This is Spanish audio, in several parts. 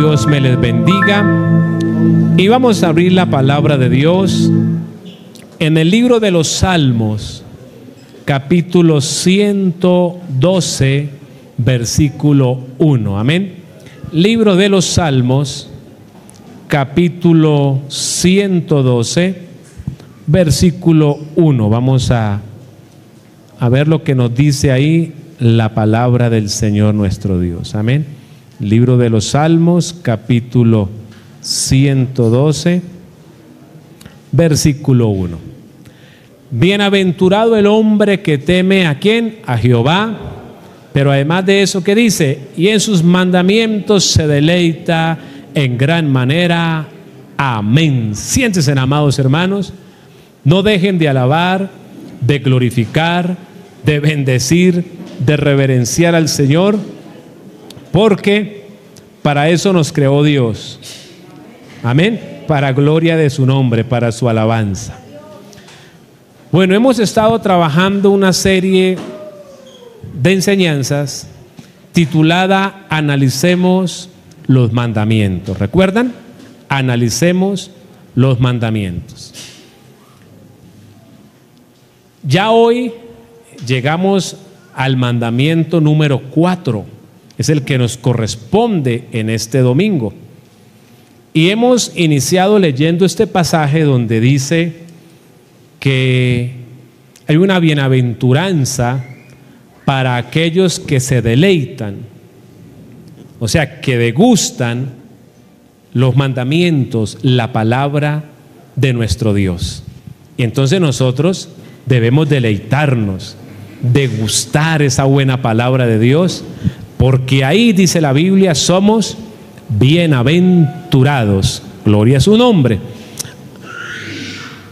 Dios me les bendiga. Y vamos a abrir la palabra de Dios en el libro de los Salmos, capítulo 112, versículo 1. Amén. Libro de los Salmos, capítulo 112, versículo 1. Vamos a ver lo que nos dice ahí la palabra del Señor nuestro Dios. Amén. Libro de los Salmos, capítulo 112, versículo 1. Bienaventurado el hombre que teme ¿a quién? A Jehová. Pero además de eso, ¿qué dice? Y en sus mandamientos se deleita en gran manera. Amén. Siéntense, amados hermanos. No dejen de alabar, de glorificar, de bendecir, de reverenciar al Señor, porque para eso nos creó Dios. Amén. Para gloria de su nombre, para su alabanza. Bueno, hemos estado trabajando una serie de enseñanzas titulada Analicemos los mandamientos. ¿Recuerdan? Analicemos los mandamientos. Ya hoy llegamos al mandamiento número 4. Es el que nos corresponde en este domingo. Y hemos iniciado leyendo este pasaje donde dice que hay una bienaventuranza para aquellos que se deleitan, o sea, que degustan los mandamientos, la palabra de nuestro Dios. Y entonces nosotros debemos deleitarnos, degustar esa buena palabra de Dios, porque ahí dice la Biblia, somos bienaventurados. Gloria a su nombre.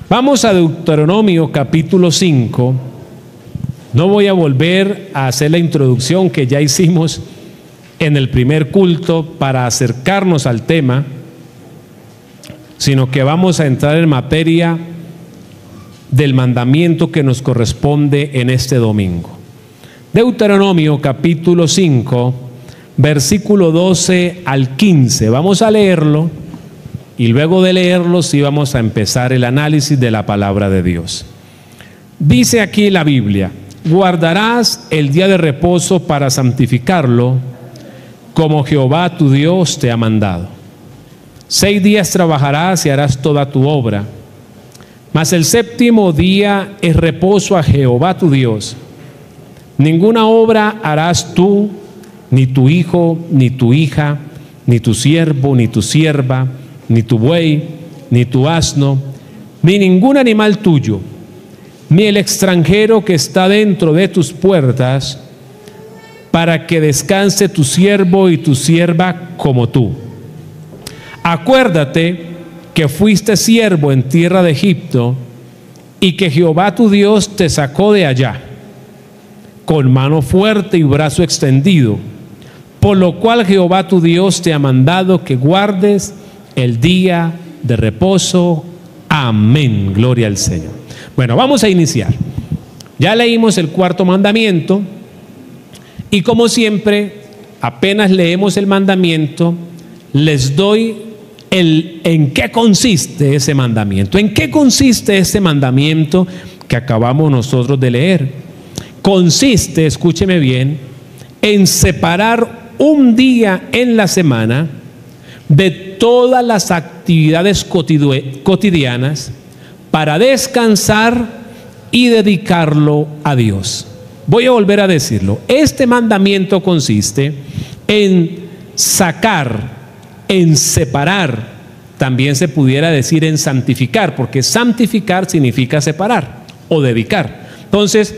Vamos a Deuteronomio capítulo 5. No voy a volver a hacer la introducción que ya hicimos en el primer culto para acercarnos al tema, sino que vamos a entrar en materia del mandamiento que nos corresponde en este domingo. Deuteronomio capítulo 5, versículo 12 al 15. Vamos a leerlo y luego de leerlo sí vamos a empezar el análisis de la palabra de Dios. Dice aquí la Biblia: guardarás el día de reposo para santificarlo, como Jehová tu Dios te ha mandado. 6 días trabajarás y harás toda tu obra, mas el séptimo día es reposo a Jehová tu Dios. Ninguna obra harás tú, ni tu hijo, ni tu hija, ni tu siervo, ni tu sierva, ni tu buey, ni tu asno, ni ningún animal tuyo, ni el extranjero que está dentro de tus puertas, para que descanse tu siervo y tu sierva como tú. Acuérdate que fuiste siervo en tierra de Egipto, y que Jehová tu Dios te sacó de allá con mano fuerte y brazo extendido, por lo cual Jehová tu Dios te ha mandado que guardes el día de reposo. Amén. Gloria al Señor. Bueno, vamos a iniciar. Ya leímos el cuarto mandamiento y, como siempre, apenas leemos el mandamiento, les doy en qué consiste ese mandamiento. ¿En qué consiste ese mandamiento que acabamos nosotros de leer? Consiste, escúcheme bien, en separar un día en la semana de todas las actividades cotidianas para descansar y dedicarlo a Dios. Voy a volver a decirlo. Este mandamiento consiste en sacar, en separar, también se pudiera decir en santificar, porque santificar significa separar o dedicar. Entonces,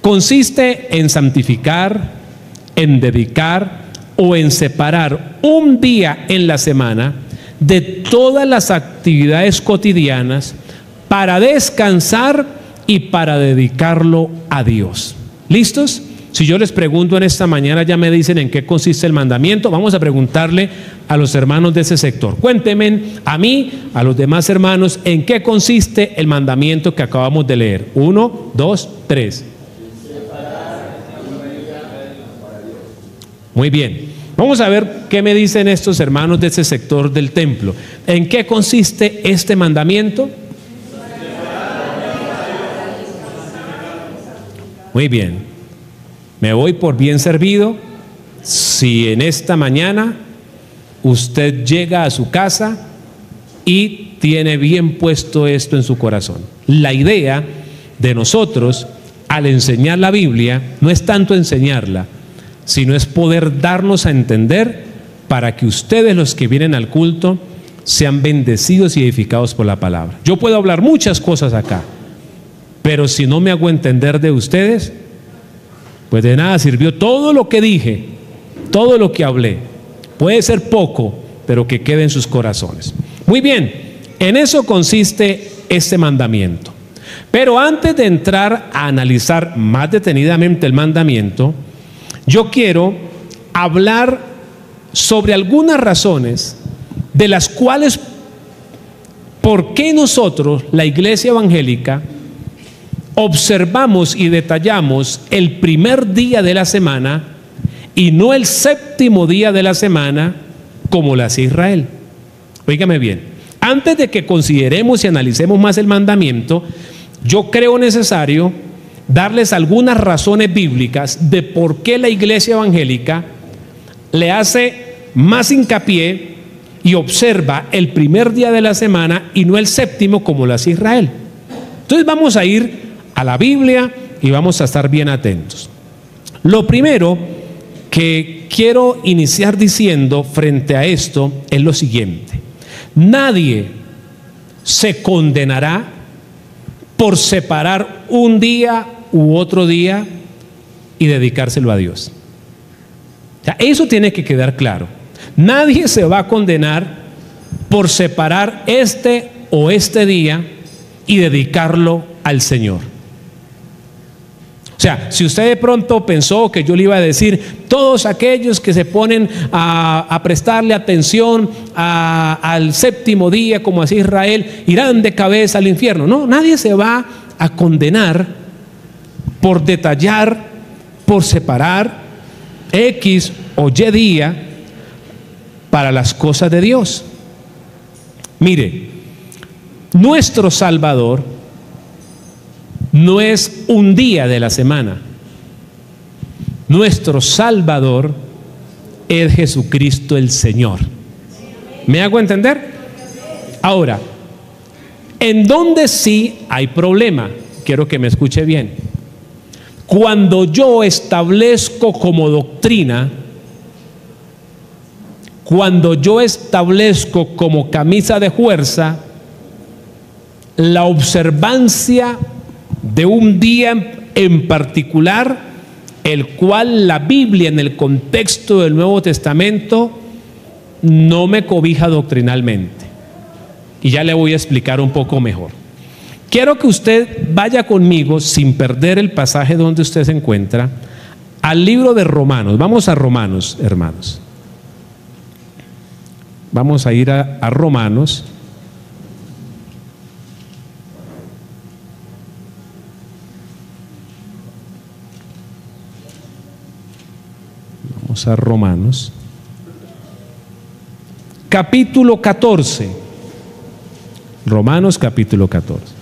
consiste en santificar, en dedicar o en separar un día en la semana de todas las actividades cotidianas para descansar y para dedicarlo a Dios. ¿Listos? Si yo les pregunto en esta mañana, ya me dicen en qué consiste el mandamiento. Vamos a preguntarle a los hermanos de ese sector. Cuéntenme a mí, a los demás hermanos, en qué consiste el mandamiento que acabamos de leer. 1, 2, 3. Muy bien. Vamos a ver qué me dicen estos hermanos de ese sector del templo. ¿En qué consiste este mandamiento? Muy bien. Me voy por bien servido si en esta mañana usted llega a su casa y tiene bien puesto esto en su corazón. La idea de nosotros al enseñar la Biblia no es tanto enseñarla, sino es poder darnos a entender para que ustedes, los que vienen al culto, sean bendecidos y edificados por la palabra. Yo puedo hablar muchas cosas acá, pero si no me hago entender de ustedes, pues de nada sirvió todo lo que dije, todo lo que hablé. Puede ser poco, pero que quede en sus corazones. Muy bien, en eso consiste este mandamiento. Pero antes de entrar a analizar más detenidamente el mandamiento, yo quiero hablar sobre algunas razones de las cuales, ¿por qué nosotros, la iglesia evangélica, observamos y detallamos el primer día de la semana y no el séptimo día de la semana como lo hacía Israel? Óigame bien, antes de que consideremos y analicemos más el mandamiento, yo creo necesario darles algunas razones bíblicas de por qué la iglesia evangélica le hace más hincapié y observa el primer día de la semana y no el séptimo como lo hacía Israel. Entonces vamos a ir a la Biblia y vamos a estar bien atentos. Lo primero que quiero iniciar diciendo frente a esto es lo siguiente: nadie se condenará por separar un día u otro día y dedicárselo a Dios. O sea, eso tiene que quedar claro. Nadie se va a condenar por separar este o este día y dedicarlo al Señor. O sea, si usted de pronto pensó que yo le iba a decir, todos aquellos que se ponen a prestarle atención al séptimo día, como hacía Israel, irán de cabeza al infierno. No, nadie se va a condenar por detallar, por separar X o Y día para las cosas de Dios. Mire, nuestro Salvador no es un día de la semana. Nuestro Salvador es Jesucristo el Señor. ¿Me hago entender? Ahora, en donde sí hay problema, quiero que me escuche bien. Cuando yo establezco como doctrina, cuando yo establezco como camisa de fuerza la observancia de un día en particular, el cual la Biblia en el contexto del Nuevo Testamento no me cobija doctrinalmente. Y ya le voy a explicar un poco mejor. Quiero que usted vaya conmigo, sin perder el pasaje donde usted se encuentra, al libro de Romanos. Vamos a Romanos, hermanos. Vamos a ir a Romanos. Vamos a Romanos. Capítulo 14. Romanos capítulo 14.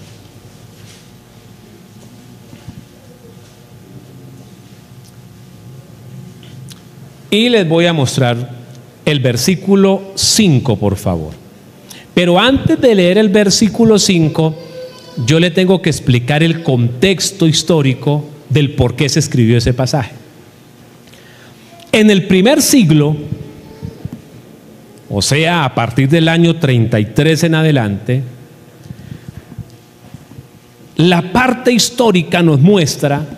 Y les voy a mostrar el versículo 5, por favor. Pero antes de leer el versículo 5, yo le tengo que explicar el contexto histórico del por qué se escribió ese pasaje. En el primer siglo, o sea, a partir del año 33 en adelante, la parte histórica nos muestra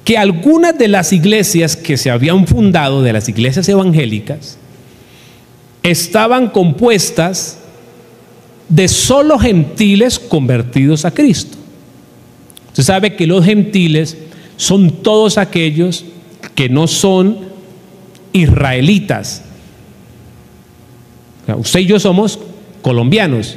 que algunas de las iglesias que se habían fundado, de las iglesias evangélicas, estaban compuestas de solo gentiles convertidos a Cristo. Usted sabe que los gentiles son todos aquellos que no son israelitas. Usted y yo somos colombianos.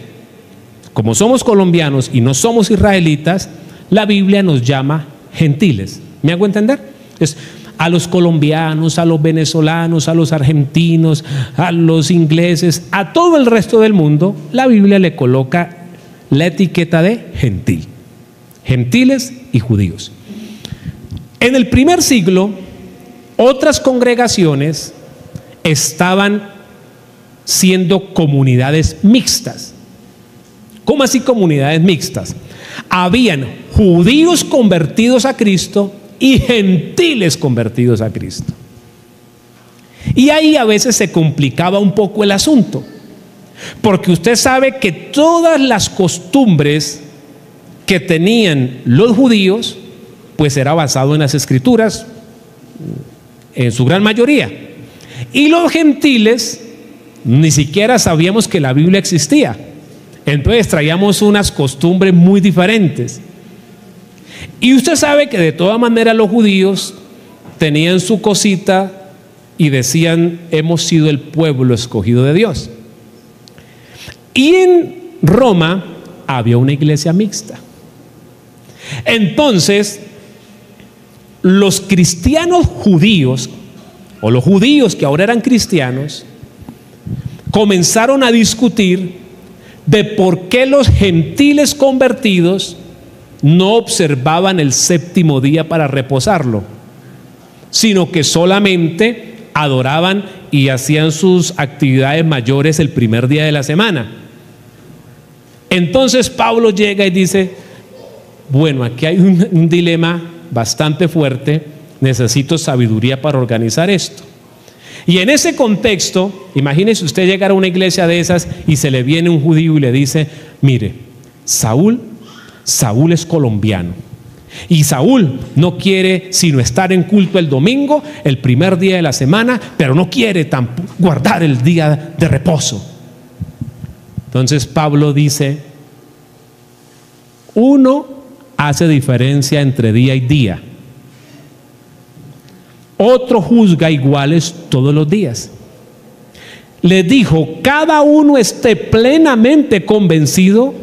Como somos colombianos y no somos israelitas, la Biblia nos llama gentiles. ¿Me hago entender? Entonces, a los colombianos, a los venezolanos, a los argentinos, a los ingleses, a todo el resto del mundo, la Biblia le coloca la etiqueta de gentil. Gentiles y judíos. En el primer siglo, otras congregaciones estaban siendo comunidades mixtas. ¿Cómo así comunidades mixtas? Habían judíos convertidos a Cristo y gentiles convertidos a Cristo. Y ahí a veces se complicaba un poco el asunto, porque usted sabe que todas las costumbres que tenían los judíos, pues era basado en las escrituras, en su gran mayoría. Y los gentiles ni siquiera sabíamos que la Biblia existía. Entonces traíamos unas costumbres muy diferentes. Y usted sabe que de todas maneras los judíos tenían su cosita y decían: hemos sido el pueblo escogido de Dios. Y en Roma había una iglesia mixta. Entonces, los cristianos judíos, o los judíos que ahora eran cristianos, comenzaron a discutir de por qué los gentiles convertidos no observaban el séptimo día para reposarlo, sino que solamente adoraban y hacían sus actividades mayores el primer día de la semana. Entonces Pablo llega y dice: bueno, aquí hay un dilema bastante fuerte, necesito sabiduría para organizar esto. Y en ese contexto, imagínese usted llegar a una iglesia de esas y se le viene un judío y le dice: mire, Saúl es colombiano, y Saúl no quiere sino estar en culto el domingo, el primer día de la semana, pero no quiere tampoco guardar el día de reposo. Entonces Pablo dice: uno hace diferencia entre día y día, otro juzga iguales todos los días. Le dijo: cada uno esté plenamente convencido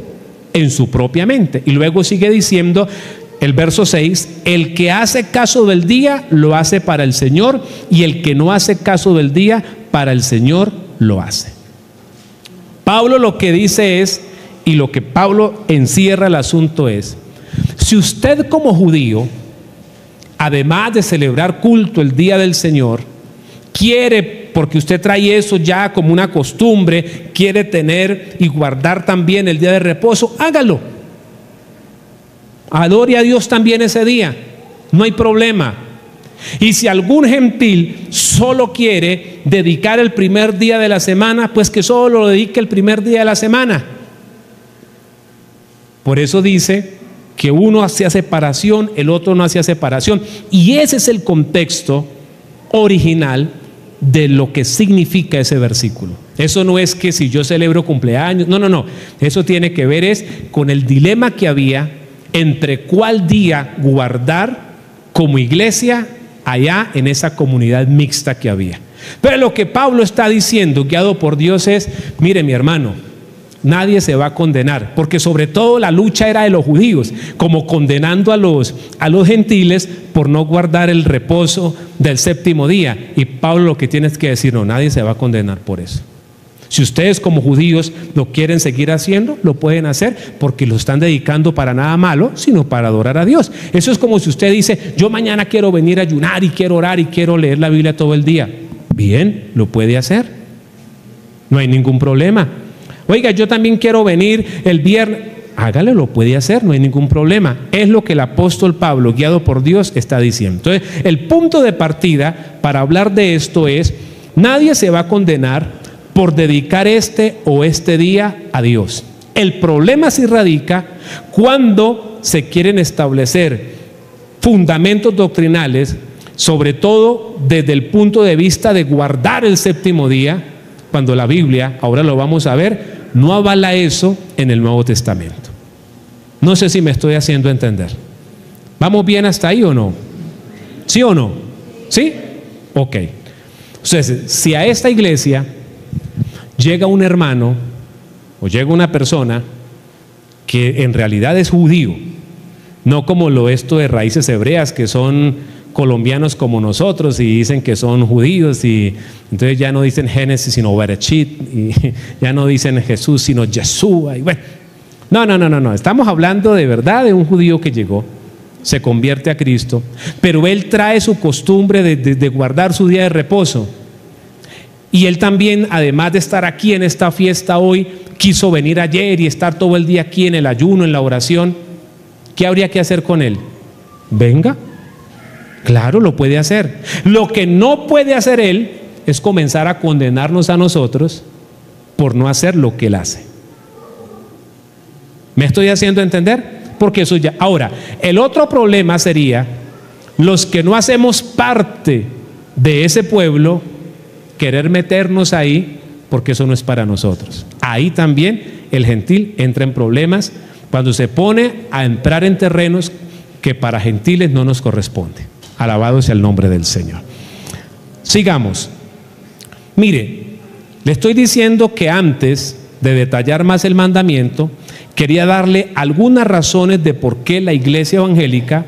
en su propia mente. Y luego sigue diciendo el verso 6: el que hace caso del día lo hace para el Señor, y el que no hace caso del día, para el Señor lo hace. Pablo lo que dice es, y lo que Pablo encierra el asunto es: si usted como judío, además de celebrar culto el día del Señor, quiere, porque usted trae eso ya como una costumbre, quiere tener y guardar también el día de reposo, hágalo. Adore a Dios también ese día, no hay problema. Y si algún gentil solo quiere dedicar el primer día de la semana, pues que solo lo dedique el primer día de la semana. Por eso dice que uno hacía separación, el otro no hacía separación. Y ese es el contexto original de lo que significa ese versículo. Eso no es que si yo celebro cumpleaños, no. Eso tiene que ver es con el dilema que había entre cuál día guardar como iglesia allá en esa comunidad mixta que había. Pero lo que Pablo está diciendo, guiado por Dios, es: mire, mi hermano, nadie se va a condenar, porque sobre todo la lucha era de los judíos, como condenando a los gentiles por no guardar el reposo del séptimo día. Y Pablo lo que tiene es que decir: no, nadie se va a condenar por eso. Si ustedes como judíos lo quieren seguir haciendo, lo pueden hacer, porque lo están dedicando para nada malo, sino para adorar a Dios. Eso es como si usted dice: yo mañana quiero venir a ayunar y quiero orar y quiero leer la Biblia todo el día. Bien, lo puede hacer, no hay ningún problema. Oiga, yo también quiero venir el viernes. Hágale, lo puede hacer, no hay ningún problema. Es lo que el apóstol Pablo, guiado por Dios, está diciendo. Entonces, el punto de partida para hablar de esto es: nadie se va a condenar por dedicar este o este día a Dios. El problema se radica cuando se quieren establecer fundamentos doctrinales, sobre todo desde el punto de vista de guardar el séptimo día, cuando la Biblia, ahora lo vamos a ver, no avala eso en el Nuevo Testamento. No sé si me estoy haciendo entender. ¿Vamos bien hasta ahí o no? ¿Sí o no? ¿Sí? Ok. Entonces, si a esta iglesia llega un hermano o llega una persona que en realidad es judío, no como lo esto de raíces hebreas, que son colombianos como nosotros y dicen que son judíos, y entonces ya no dicen Génesis sino Berechit, y ya no dicen Jesús sino Yeshua, y bueno, no, estamos hablando de verdad de un judío que llegó, se convierte a Cristo, pero él trae su costumbre de guardar su día de reposo, y él también, además de estar aquí en esta fiesta hoy, quiso venir ayer y estar todo el día aquí en el ayuno, en la oración. ¿Qué habría que hacer con él? Venga. Claro, lo puede hacer. Lo que no puede hacer él es comenzar a condenarnos a nosotros por no hacer lo que él hace. ¿Me estoy haciendo entender? Porque eso ya. Ahora, el otro problema sería los que no hacemos parte de ese pueblo, querer meternos ahí, porque eso no es para nosotros. Ahí también el gentil entra en problemas cuando se pone a entrar en terrenos que para gentiles no nos corresponde. Alabado sea el nombre del Señor. Sigamos. Mire, le estoy diciendo que antes de detallar más el mandamiento, quería darle algunas razones de por qué la iglesia evangélica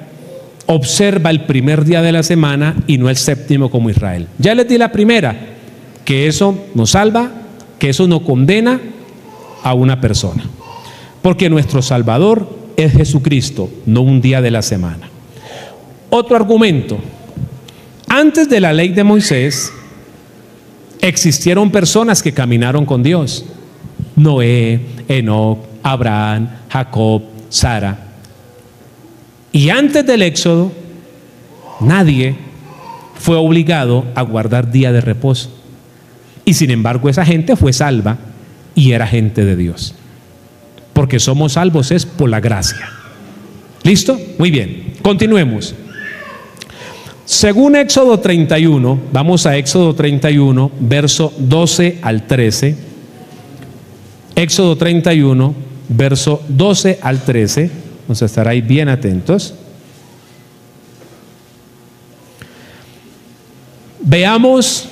observa el primer día de la semana y no el séptimo como Israel. Ya les di la primera, que eso nos salva, que eso no condena a una persona. Porque nuestro Salvador es Jesucristo, no un día de la semana. Otro argumento: antes de la ley de Moisés existieron personas que caminaron con Dios: Noé, Enoc, Abraham, Jacob, Sara. Y antes del Éxodo nadie fue obligado a guardar día de reposo, y sin embargo esa gente fue salva y era gente de Dios, porque somos salvos es por la gracia. ¿Listo? Muy bien, continuemos. Según Éxodo 31, vamos a Éxodo 31, verso 12 al 13. Éxodo 31, verso 12 al 13. Vamos a estar ahí bien atentos. Veamos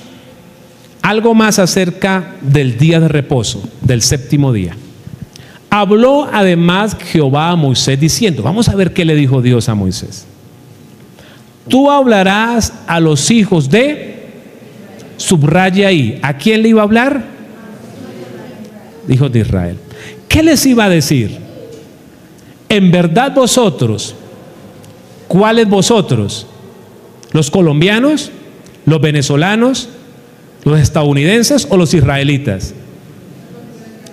algo más acerca del día de reposo, del séptimo día. Habló además Jehová a Moisés diciendo, vamos a ver qué le dijo Dios a Moisés. Tú hablarás a los hijos de, subraya ahí, ¿a quién le iba a hablar? Hijos de Israel. ¿Qué les iba a decir? En verdad vosotros, ¿cuáles vosotros? ¿Los colombianos? ¿Los venezolanos? ¿Los estadounidenses o los israelitas?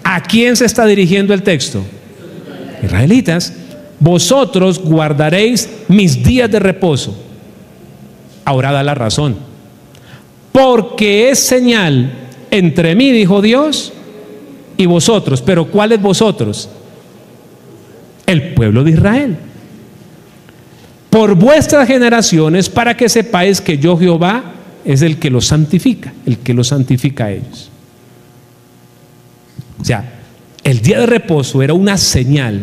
¿A quién se está dirigiendo el texto? Israelitas. Vosotros guardaréis mis días de reposo. Ahora da la razón. Porque es señal entre mí, dijo Dios, y vosotros. Pero ¿cuáles vosotros? El pueblo de Israel. Por vuestras generaciones, para que sepáis que yo Jehová es el que los santifica, el que los santifica a ellos. O sea, el día de reposo era una señal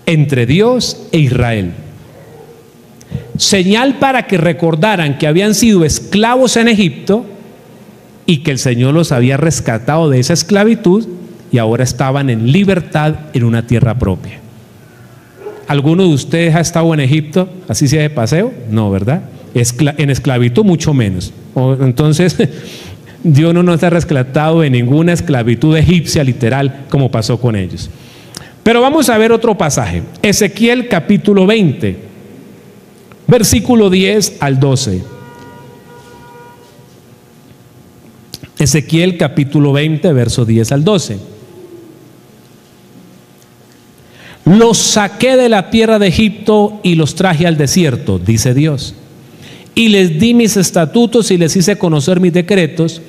entre Dios e Israel. Señal para que recordaran que habían sido esclavos en Egipto y que el Señor los había rescatado de esa esclavitud y ahora estaban en libertad en una tierra propia. ¿Alguno de ustedes ha estado en Egipto, así sea de paseo? No, ¿verdad? En esclavitud mucho menos. Entonces, Dios no nos ha rescatado de ninguna esclavitud egipcia literal como pasó con ellos. Pero vamos a ver otro pasaje. Ezequiel capítulo 20, versículo 10 al 12. Ezequiel capítulo 20, verso 10 al 12. Los saqué de la tierra de Egipto y los traje al desierto, dice Dios. Y les di mis estatutos y les hice conocer mis decretos,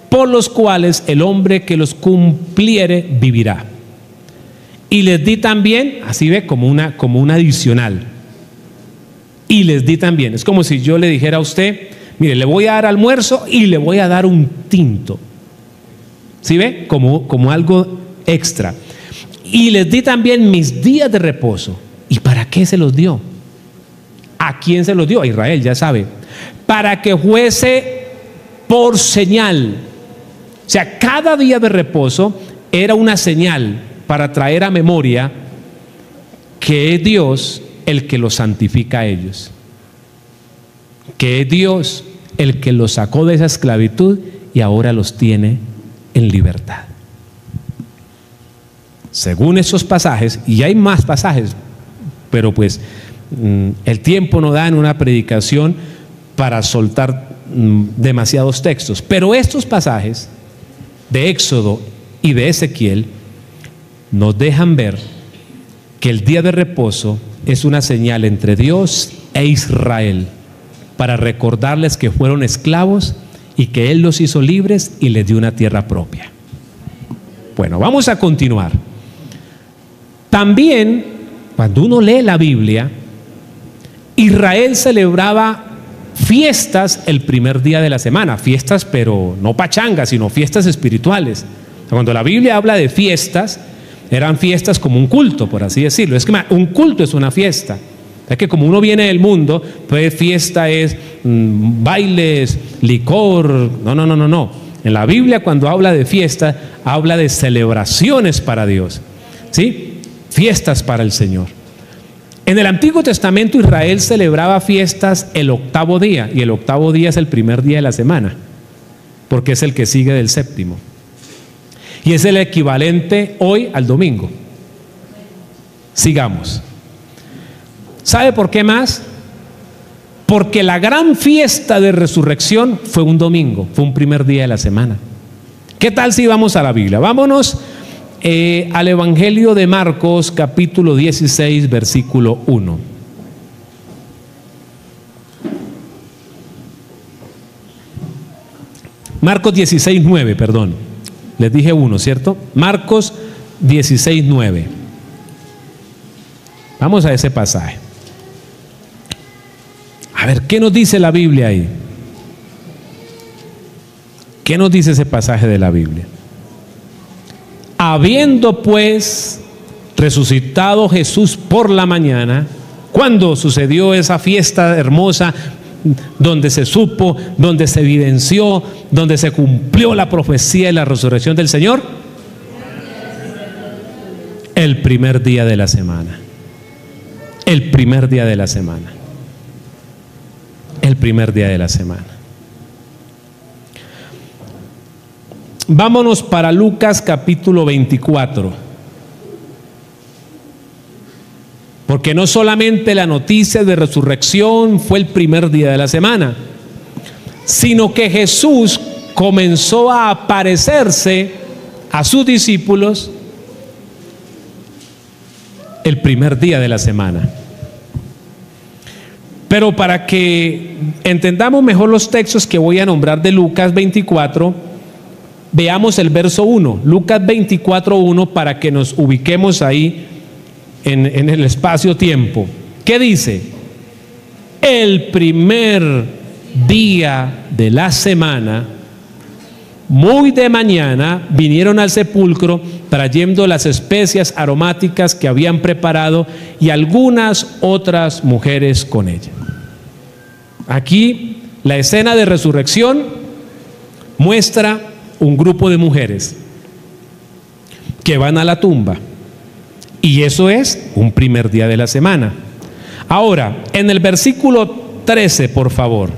por los cuales el hombre que los cumpliere vivirá. Y les di también, así ve, como una adicional. Y les di también, es como si yo le dijera a usted, mire, le voy a dar almuerzo y le voy a dar un tinto. ¿Sí ve? Como algo extra. Y les di también mis días de reposo. ¿Y para qué se los dio? ¿A quién se los dio? A Israel, ya sabe. Para que fuese por señal. O sea, cada día de reposo era una señal para traer a memoria que es Dios el que los santifica a ellos. que es Dios el que los sacó de esa esclavitud y ahora los tiene en libertad. Según esos pasajes, y hay más pasajes, pero pues el tiempo no da en una predicación para soltar demasiados textos, pero estos pasajes de Éxodo y de Ezequiel nos dejan ver que el día de reposo es una señal entre Dios e Israel para recordarles que fueron esclavos y que Él los hizo libres y les dio una tierra propia. Bueno, vamos a continuar. También, cuando uno lee la Biblia, Israel celebraba fiestas el primer día de la semana, fiestas pero no pachangas, sino fiestas espirituales. Cuando la Biblia habla de fiestas, eran fiestas como un culto, por así decirlo. Es que un culto es una fiesta. Es que como uno viene del mundo, pues fiesta es bailes, licor. No. En la Biblia, cuando habla de fiesta, habla de celebraciones para Dios, ¿sí? Fiestas para el Señor. En el Antiguo Testamento Israel celebraba fiestas el octavo día, y el octavo día es el primer día de la semana, porque es el que sigue del séptimo. Y es el equivalente hoy al domingo. Sigamos. ¿Sabe por qué más? Porque la gran fiesta de resurrección fue un domingo, fue un primer día de la semana. ¿Qué tal si vamos a la Biblia? Vámonos al Evangelio de Marcos, capítulo 16, versículo 1. Marcos 16, 9, perdón. Les dije 1, ¿cierto? Marcos 16, 9. Vamos a ese pasaje. A ver, ¿qué nos dice la Biblia ahí? ¿Qué nos dice ese pasaje de la Biblia? Habiendo pues resucitado Jesús por la mañana, ¿cuándo sucedió esa fiesta hermosa donde se supo, donde se evidenció, donde se cumplió la profecía de la resurrección del Señor? El primer día de la semana. El primer día de la semana. El primer día de la semana. Vámonos para Lucas capítulo 24. Porque no solamente la noticia de resurrección fue el primer día de la semana, sino que Jesús comenzó a aparecerse a sus discípulos el primer día de la semana. Pero para que entendamos mejor los textos que voy a nombrar de Lucas 24, veamos el verso 1, Lucas 24, 1, para que nos ubiquemos ahí en el espacio-tiempo. ¿Qué dice? El primer día de la semana, muy de mañana, vinieron al sepulcro trayendo las especias aromáticas que habían preparado y algunas otras mujeres con ella. Aquí la escena de resurrección muestra un grupo de mujeres que van a la tumba, y eso es un primer día de la semana. Ahora, en el versículo 13, por favor.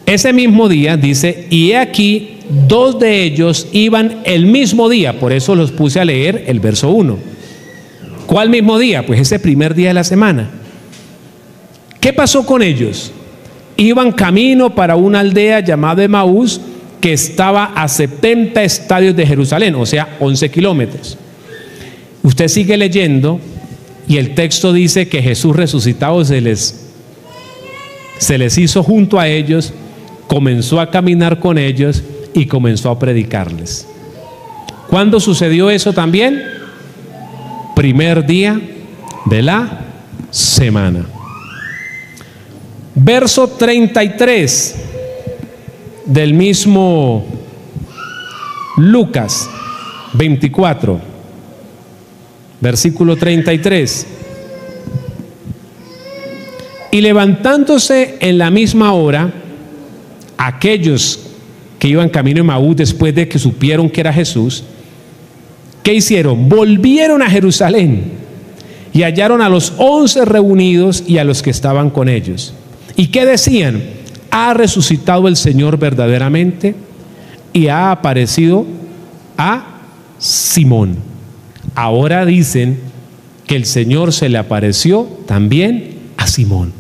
Ese mismo día dice, y he aquí, dos de ellos iban el mismo día, por eso los puse a leer el verso 1. ¿Cuál mismo día? Pues ese primer día de la semana. ¿Qué pasó con ellos? Iban camino para una aldea llamada Emaús, que estaba a 70 estadios de Jerusalén, o sea, 11 kilómetros. Usted sigue leyendo y el texto dice que Jesús resucitado se les hizo junto a ellos, comenzó a caminar con ellos y comenzó a predicarles. ¿Cuándo sucedió eso también? Primer día de la semana. Verso 33 del mismo Lucas 24, versículo 33. Y levantándose en la misma hora, aquellos que iban camino a Emaús, después de que supieron que era Jesús, ¿qué hicieron? Volvieron a Jerusalén y hallaron a los 11 reunidos y a los que estaban con ellos. ¿Y qué decían? ¿Ha resucitado el Señor verdaderamente? Y ha aparecido a Simón. Ahora dicen que el Señor se le apareció también a Simón.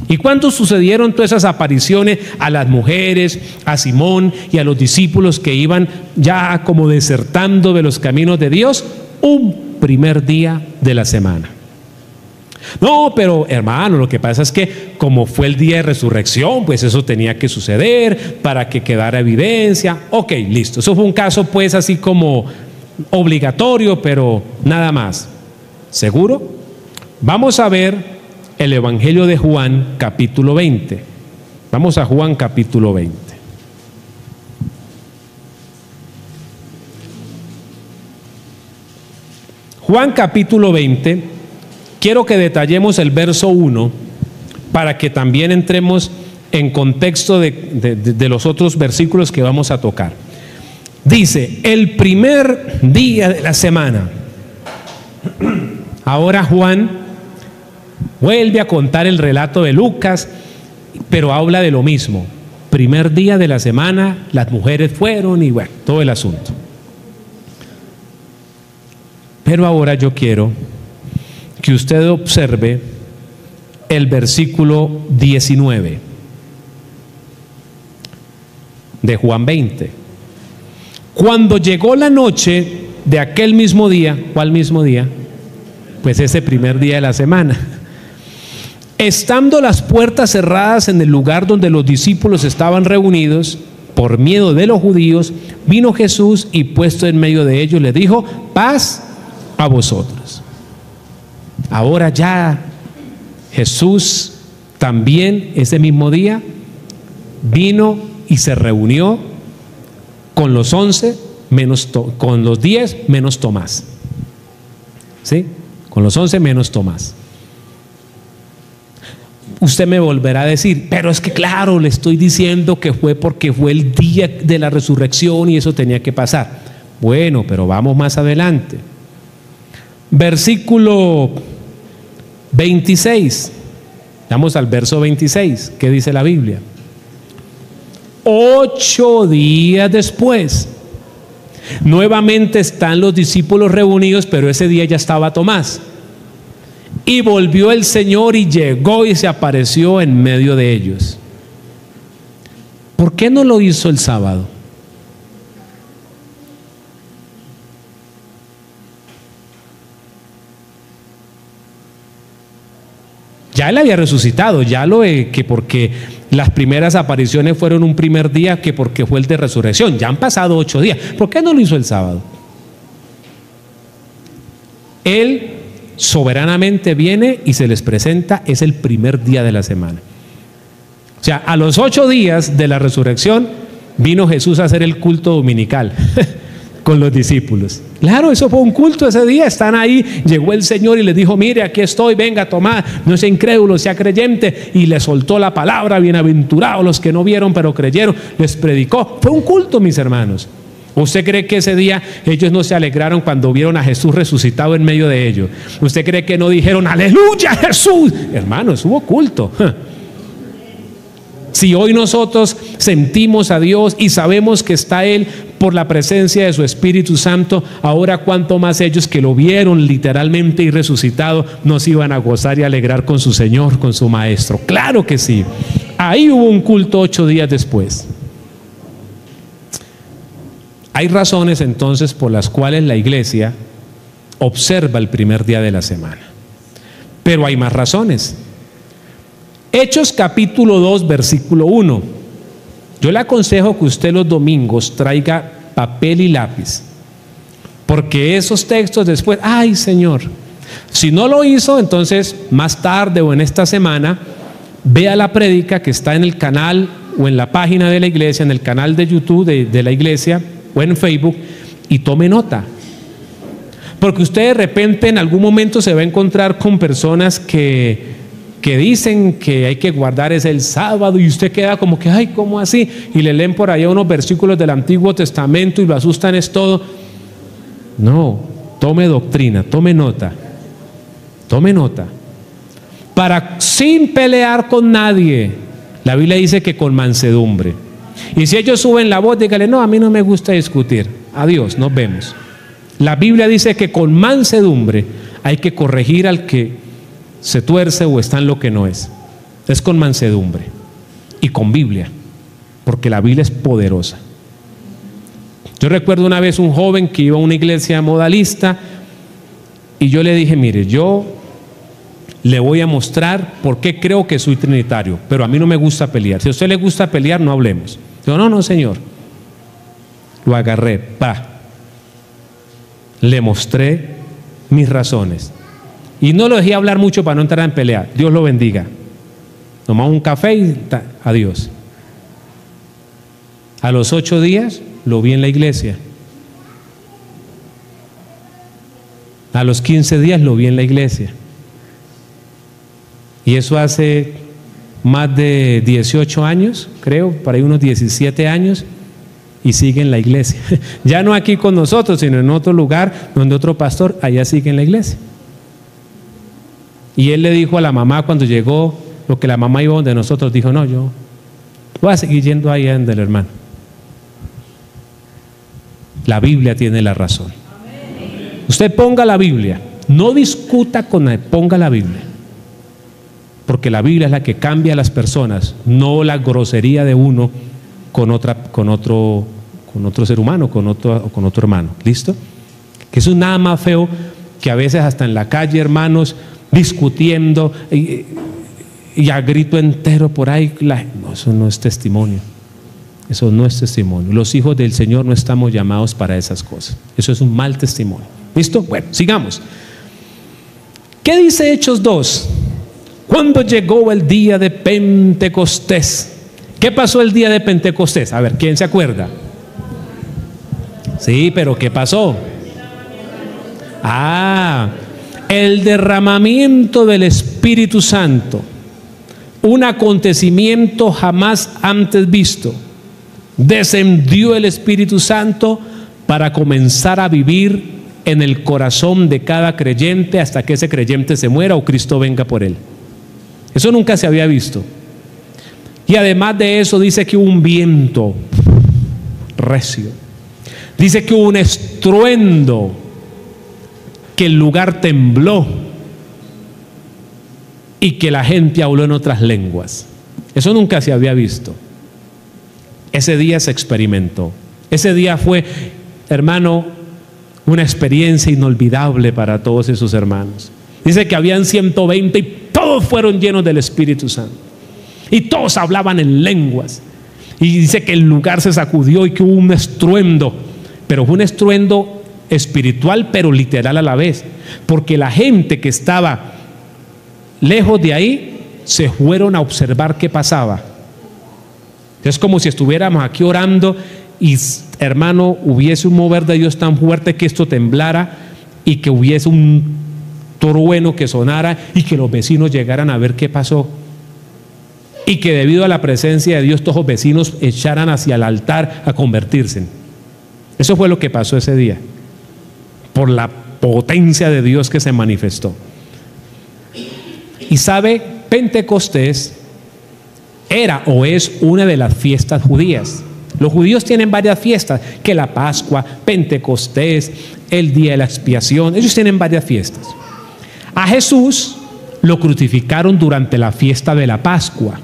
¿Y cuándo sucedieron todas esas apariciones a las mujeres, a Simón y a los discípulos que iban ya como desertando de los caminos de Dios? Un primer día de la semana. No, pero hermano, lo que pasa es que como fue el día de resurrección, pues eso tenía que suceder para que quedara evidencia. Ok, listo. Eso fue un caso pues así como obligatorio, pero nada más. ¿Seguro? Vamos a ver el Evangelio de Juan, capítulo 20. Vamos a Juan, capítulo 20. Juan, capítulo 20. Quiero que detallemos el verso 1 para que también entremos en contexto de los otros versículos que vamos a tocar. Dice, el primer día de la semana. Ahora Juan vuelve a contar el relato de Lucas, pero habla de lo mismo. Primer día de la semana, las mujeres fueron y bueno, todo el asunto. Pero ahora yo quiero que usted observe el versículo 19 de Juan 20. Cuando llegó la noche de aquel mismo día, ¿cuál mismo día? Pues ese primer día de la semana. Estando las puertas cerradas en el lugar donde los discípulos estaban reunidos, por miedo de los judíos, vino Jesús y puesto en medio de ellos le dijo, paz a vosotros. Ahora ya Jesús también ese mismo día vino y se reunió con los 11 con los 10 menos Tomás. ¿Sí? Con los 11 menos Tomás. Usted me volverá a decir, pero es que claro, le estoy diciendo que fue porque fue el día de la resurrección y eso tenía que pasar. Bueno, pero vamos más adelante. Versículo 26. Vamos al verso 26. ¿Qué dice la Biblia? 8 días después, nuevamente están los discípulos reunidos, pero ese día ya estaba Tomás. Y volvió el Señor y llegó y se apareció en medio de ellos. ¿Por qué no lo hizo el sábado? Ya él había resucitado, ya que porque las primeras apariciones fueron un primer día, que porque fue el de resurrección. Ya han pasado 8 días. ¿Por qué no lo hizo el sábado? Él soberanamente viene y se les presenta, es el primer día de la semana. O sea, a los 8 días de la resurrección vino Jesús a hacer el culto dominical con los discípulos. Claro, eso fue un culto ese día, están ahí, llegó el Señor y les dijo, mire, aquí estoy, venga, tomad, no sea incrédulo, sea creyente, y le soltó la palabra, bienaventurados los que no vieron pero creyeron, les predicó. Fue un culto, mis hermanos. ¿Usted cree que ese día ellos no se alegraron cuando vieron a Jesús resucitado en medio de ellos? ¿Usted cree que no dijeron, aleluya Jesús? Hermanos, hubo culto. Si hoy nosotros sentimos a Dios y sabemos que está Él por la presencia de su Espíritu Santo, ahora cuánto más ellos que lo vieron literalmente y resucitado nos iban a gozar y alegrar con su Señor, con su Maestro. Claro que sí. Ahí hubo un culto 8 días después. Hay razones entonces por las cuales la iglesia observa el primer día de la semana. Pero hay más razones. Hechos capítulo 2, versículo 1. Yo le aconsejo que usted los domingos traiga papel y lápiz, porque esos textos después, ay Señor, si no lo hizo, entonces más tarde o en esta semana, vea la prédica que está en el canal o en la página de la iglesia, en el canal de YouTube de la iglesia o en Facebook, y tome nota. Porque usted de repente en algún momento se va a encontrar con personas que dicen que hay que guardar es el sábado, y usted queda como que, ay, ¿cómo así? Y le leen por allá unos versículos del Antiguo Testamento y lo asustan es todo. No, tome doctrina, tome nota. Tome nota. Sin pelear con nadie. La Biblia dice que con mansedumbre. Y si ellos suben la voz, dígale, no, a mí no me gusta discutir. Adiós, nos vemos. La Biblia dice que con mansedumbre hay que corregir al que se tuerce o está en lo que no es. Es con mansedumbre y con Biblia, porque la Biblia es poderosa. Yo recuerdo una vez un joven que iba a una iglesia modalista y yo le dije, mire, yo le voy a mostrar por qué creo que soy trinitario, pero a mí no me gusta pelear. Si a usted le gusta pelear, no hablemos. Yo, no, señor. Lo agarré, le mostré mis razones y no lo dejé hablar mucho para no entrar en pelea. Dios lo bendiga. Tomamos un café y adiós. A los 8 días lo vi en la iglesia. A los 15 días lo vi en la iglesia. Y eso hace más de 18 años, creo, para ahí unos 17 años, y sigue en la iglesia. Ya no aquí con nosotros, sino en otro lugar donde otro pastor, allá sigue en la iglesia. Y él le dijo a la mamá cuando llegó, lo que la mamá iba donde nosotros, dijo, no, yo voy a seguir yendo ahí donde el hermano. La Biblia tiene la razón. Usted ponga la Biblia, no discuta con él, ponga la Biblia. Porque la Biblia es la que cambia a las personas, no la grosería de uno con otro ser humano, con otro hermano. ¿Listo? Que eso es nada más feo que a veces hasta en la calle, hermanos, discutiendo y a grito entero por ahí. No, eso no es testimonio. Eso no es testimonio. Los hijos del Señor no estamos llamados para esas cosas. Eso es un mal testimonio. ¿Listo? Bueno, sigamos. ¿Qué dice Hechos 2? Cuando llegó el día de Pentecostés. ¿Qué pasó el día de Pentecostés? A ver, ¿quién se acuerda? Sí, pero ¿qué pasó? El derramamiento del Espíritu Santo. Un acontecimiento jamás antes visto. Descendió el Espíritu Santo para comenzar a vivir en el corazón de cada creyente hasta que ese creyente se muera o Cristo venga por él. Eso nunca se había visto. Y además de eso dice que hubo un viento recio. Dice que hubo un estruendo, que el lugar tembló y que la gente habló en otras lenguas. Eso nunca se había visto. Ese día se experimentó. Ese día fue, hermano, una experiencia inolvidable para todos esos hermanos. Dice que habían 120 y todos fueron llenos del Espíritu Santo. Y todos hablaban en lenguas. Y dice que el lugar se sacudió y que hubo un estruendo. Pero fue un estruendo espiritual, pero literal a la vez. Porque la gente que estaba lejos de ahí se fueron a observar qué pasaba. Es como si estuviéramos aquí orando y, hermano, hubiese un mover de Dios tan fuerte que esto temblara y que hubiese un trueno que sonara y que los vecinos llegaran a ver qué pasó. Y que debido a la presencia de Dios todos los vecinos echaran hacia el altar a convertirse. Eso fue lo que pasó ese día, por la potencia de Dios que se manifestó. Y sabe, Pentecostés era o es una de las fiestas judías. Los judíos tienen varias fiestas, que la Pascua, Pentecostés, el día de la expiación. Ellos tienen varias fiestas. A Jesús lo crucificaron durante la fiesta de la Pascua.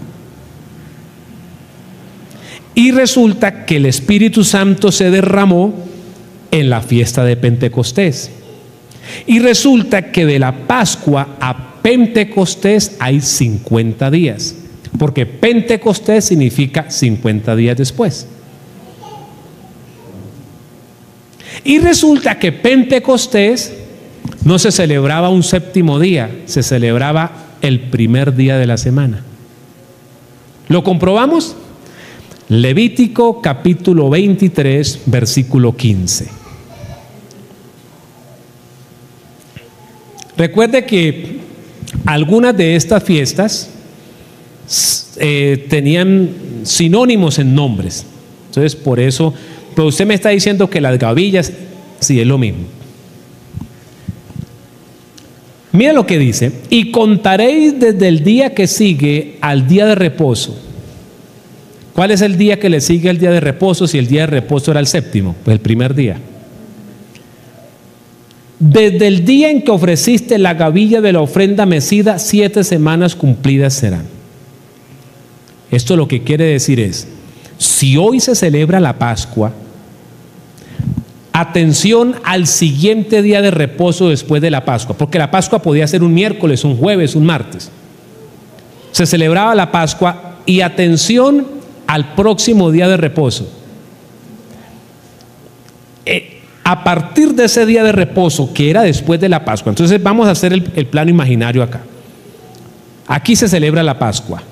Y resulta que el Espíritu Santo se derramó en la fiesta de Pentecostés. Y resulta que de la Pascua a Pentecostés hay 50 días. Porque Pentecostés significa 50 días después. Y resulta que Pentecostés no se celebraba un séptimo día, se celebraba el primer día de la semana. ¿Lo comprobamos? Levítico capítulo 23, versículo 15. Recuerde que algunas de estas fiestas tenían sinónimos en nombres. Entonces, por eso, pero usted me está diciendo que las gavillas, sí, es lo mismo. Mira lo que dice: y contaréis desde el día que sigue al día de reposo. ¿Cuál es el día que le sigue al día de reposo si el día de reposo era el séptimo? Pues el primer día. Desde el día en que ofreciste la gavilla de la ofrenda mecida, 7 semanas cumplidas serán. Esto lo que quiere decir es, si hoy se celebra la Pascua, atención al siguiente día de reposo después de la Pascua, porque la Pascua podía ser un miércoles, un jueves, un martes. Se celebraba la Pascua y atención al próximo día de reposo. A partir de ese día de reposo, que era después de la Pascua, entonces vamos a hacer el plano imaginario acá. Aquí se celebra la Pascua.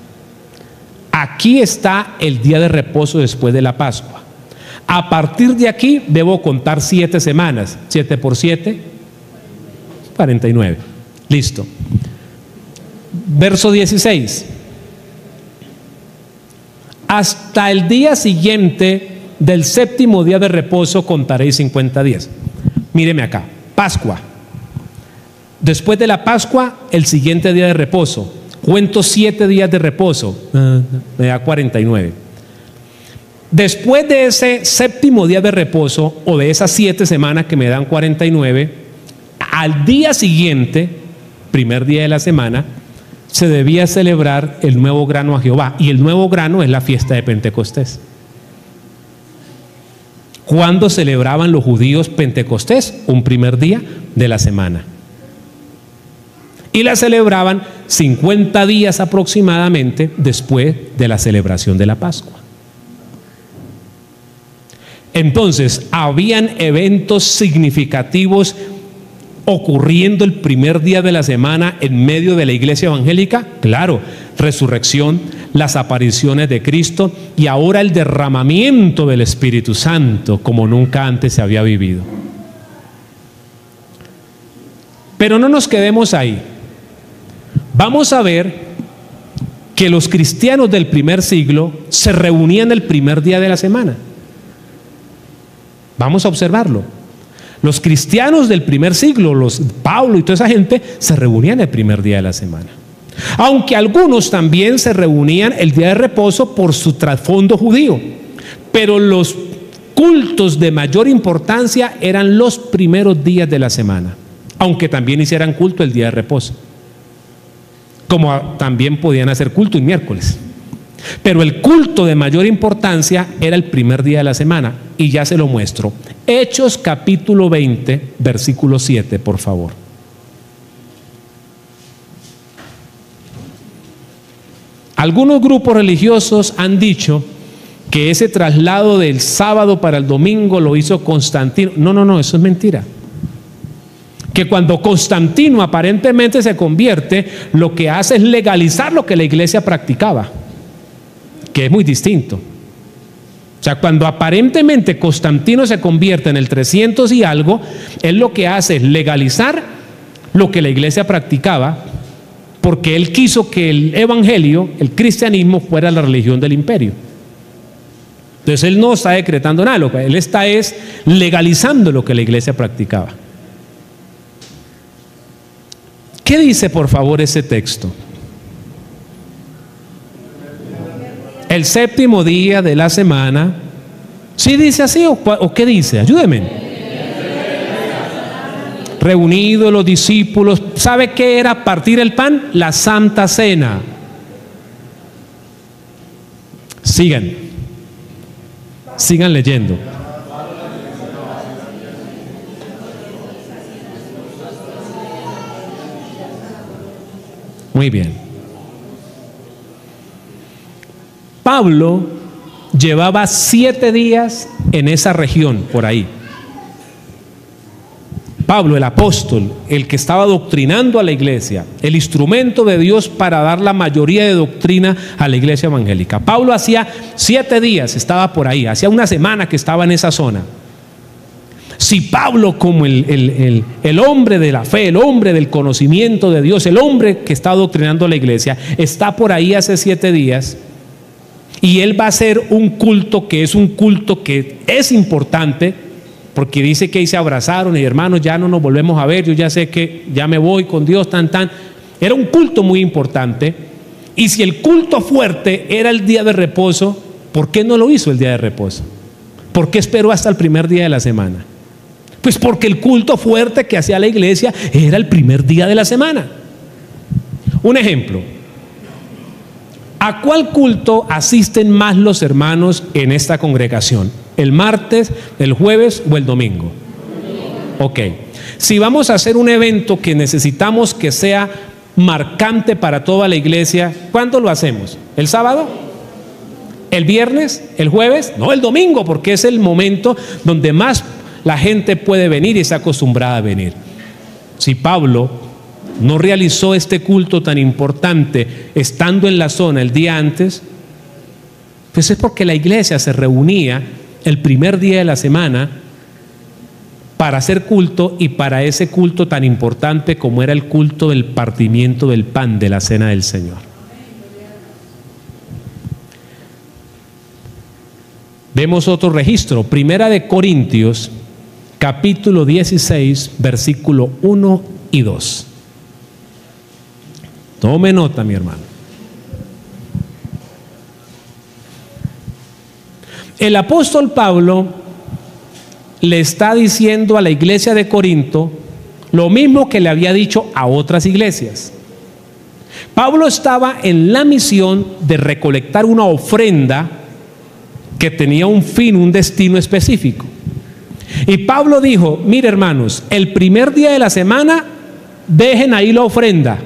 Aquí está el día de reposo después de la Pascua. A partir de aquí debo contar 7 semanas. 7 por 7, 49. Listo. Verso 16. Hasta el día siguiente del séptimo día de reposo contaréis 50 días. Míreme acá. Pascua. Después de la Pascua, el siguiente día de reposo. Cuento 7 días de reposo. Me da 49. Después de ese séptimo día de reposo, o de esas 7 semanas que me dan 49, al día siguiente, primer día de la semana, se debía celebrar el nuevo grano a Jehová. Y el nuevo grano es la fiesta de Pentecostés. ¿Cuándo celebraban los judíos Pentecostés? Un primer día de la semana. Y la celebraban 50 días aproximadamente después de la celebración de la Pascua. Entonces, ¿habían eventos significativos ocurriendo el primer día de la semana en medio de la iglesia evangélica? Claro, resurrección, las apariciones de Cristo y ahora el derramamiento del Espíritu Santo como nunca antes se había vivido. Pero no nos quedemos ahí. Vamos a ver que los cristianos del primer siglo se reunían el primer día de la semana. Vamos a observarlo. Los cristianos del primer siglo, los Pablo y toda esa gente, se reunían el primer día de la semana. Aunque algunos también se reunían el día de reposo por su trasfondo judío. Pero los cultos de mayor importancia eran los primeros días de la semana. Aunque también hicieran culto el día de reposo. Como también podían hacer culto el miércoles. Pero el culto de mayor importancia era el primer día de la semana. Y ya se lo muestro. Hechos capítulo 20, versículo 7, por favor. Algunos grupos religiosos han dicho que ese traslado del sábado para el domingo lo hizo Constantino. No, eso es mentira. Que cuando Constantino aparentemente se convierte, lo que hace es legalizar lo que la iglesia practicaba, que es muy distinto. O sea, cuando aparentemente Constantino se convierte en el 300 y algo, él lo que hace es legalizar lo que la iglesia practicaba, porque él quiso que el evangelio, el cristianismo, fuera la religión del imperio. Entonces él no está decretando nada, lo que él está es legalizando lo que la iglesia practicaba. ¿Qué dice, por favor, ese texto? El séptimo día de la semana. ¿Sí dice así o qué dice? Ayúdeme. Reunidos los discípulos. ¿Sabe qué era partir el pan? La Santa Cena. Sigan leyendo. Muy bien. Pablo llevaba 7 días en esa región, por ahí. Pablo, el apóstol, el que estaba doctrinando a la iglesia, el instrumento de Dios para dar la mayoría de doctrina a la iglesia evangélica. Pablo hacía 7 días, estaba por ahí, hacía una semana que estaba en esa zona. Si Pablo, como el hombre de la fe, el hombre del conocimiento de Dios, el hombre que está doctrinando a la iglesia, está por ahí hace 7 días, y él va a hacer un culto que es importante, porque dice que ahí se abrazaron y hermanos, ya no nos volvemos a ver, yo ya sé que ya me voy con Dios, Era un culto muy importante, y si el culto fuerte era el día de reposo, ¿por qué no lo hizo el día de reposo? ¿Por qué esperó hasta el primer día de la semana? Pues porque el culto fuerte que hacía la iglesia era el primer día de la semana. Un ejemplo, ¿a cuál culto asisten más los hermanos en esta congregación? ¿El martes, el jueves o el domingo? Ok, si vamos a hacer un evento que necesitamos que sea marcante para toda la iglesia, ¿cuándo lo hacemos? ¿El sábado? ¿El viernes? ¿El jueves? No, el domingo, porque es el momento donde más la gente puede venir y está acostumbrada a venir. Si Pablo no realizó este culto tan importante estando en la zona el día antes, pues es porque la iglesia se reunía el primer día de la semana para hacer culto, y para ese culto tan importante como era el culto del partimiento del pan de la cena del Señor. Vemos otro registro, Primera de Corintios, capítulo 16, versículo 1 y 2. Tome nota, mi hermano. El apóstol Pablo le está diciendo a la iglesia de Corinto lo mismo que le había dicho a otras iglesias. Pablo estaba en la misión de recolectar una ofrenda que tenía un fin, un destino específico. Y Pablo dijo: mire, hermanos, el primer día de la semana dejen ahí la ofrenda,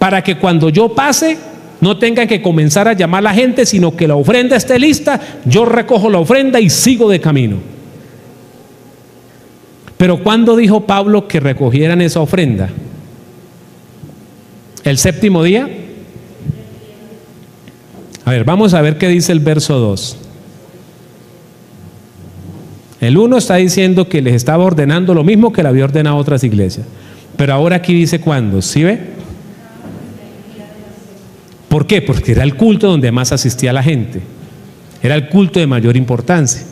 para que cuando yo pase no tengan que comenzar a llamar a la gente, sino que la ofrenda esté lista, yo recojo la ofrenda y sigo de camino. Pero ¿cuándo dijo Pablo que recogieran esa ofrenda? ¿El séptimo día? A ver, vamos a ver qué dice el verso 2. El 1 está diciendo que les estaba ordenando lo mismo que le había ordenado a otras iglesias. Pero ahora aquí dice cuándo, ¿sí ve? ¿Por qué? Porque era el culto donde más asistía la gente. Era el culto de mayor importancia.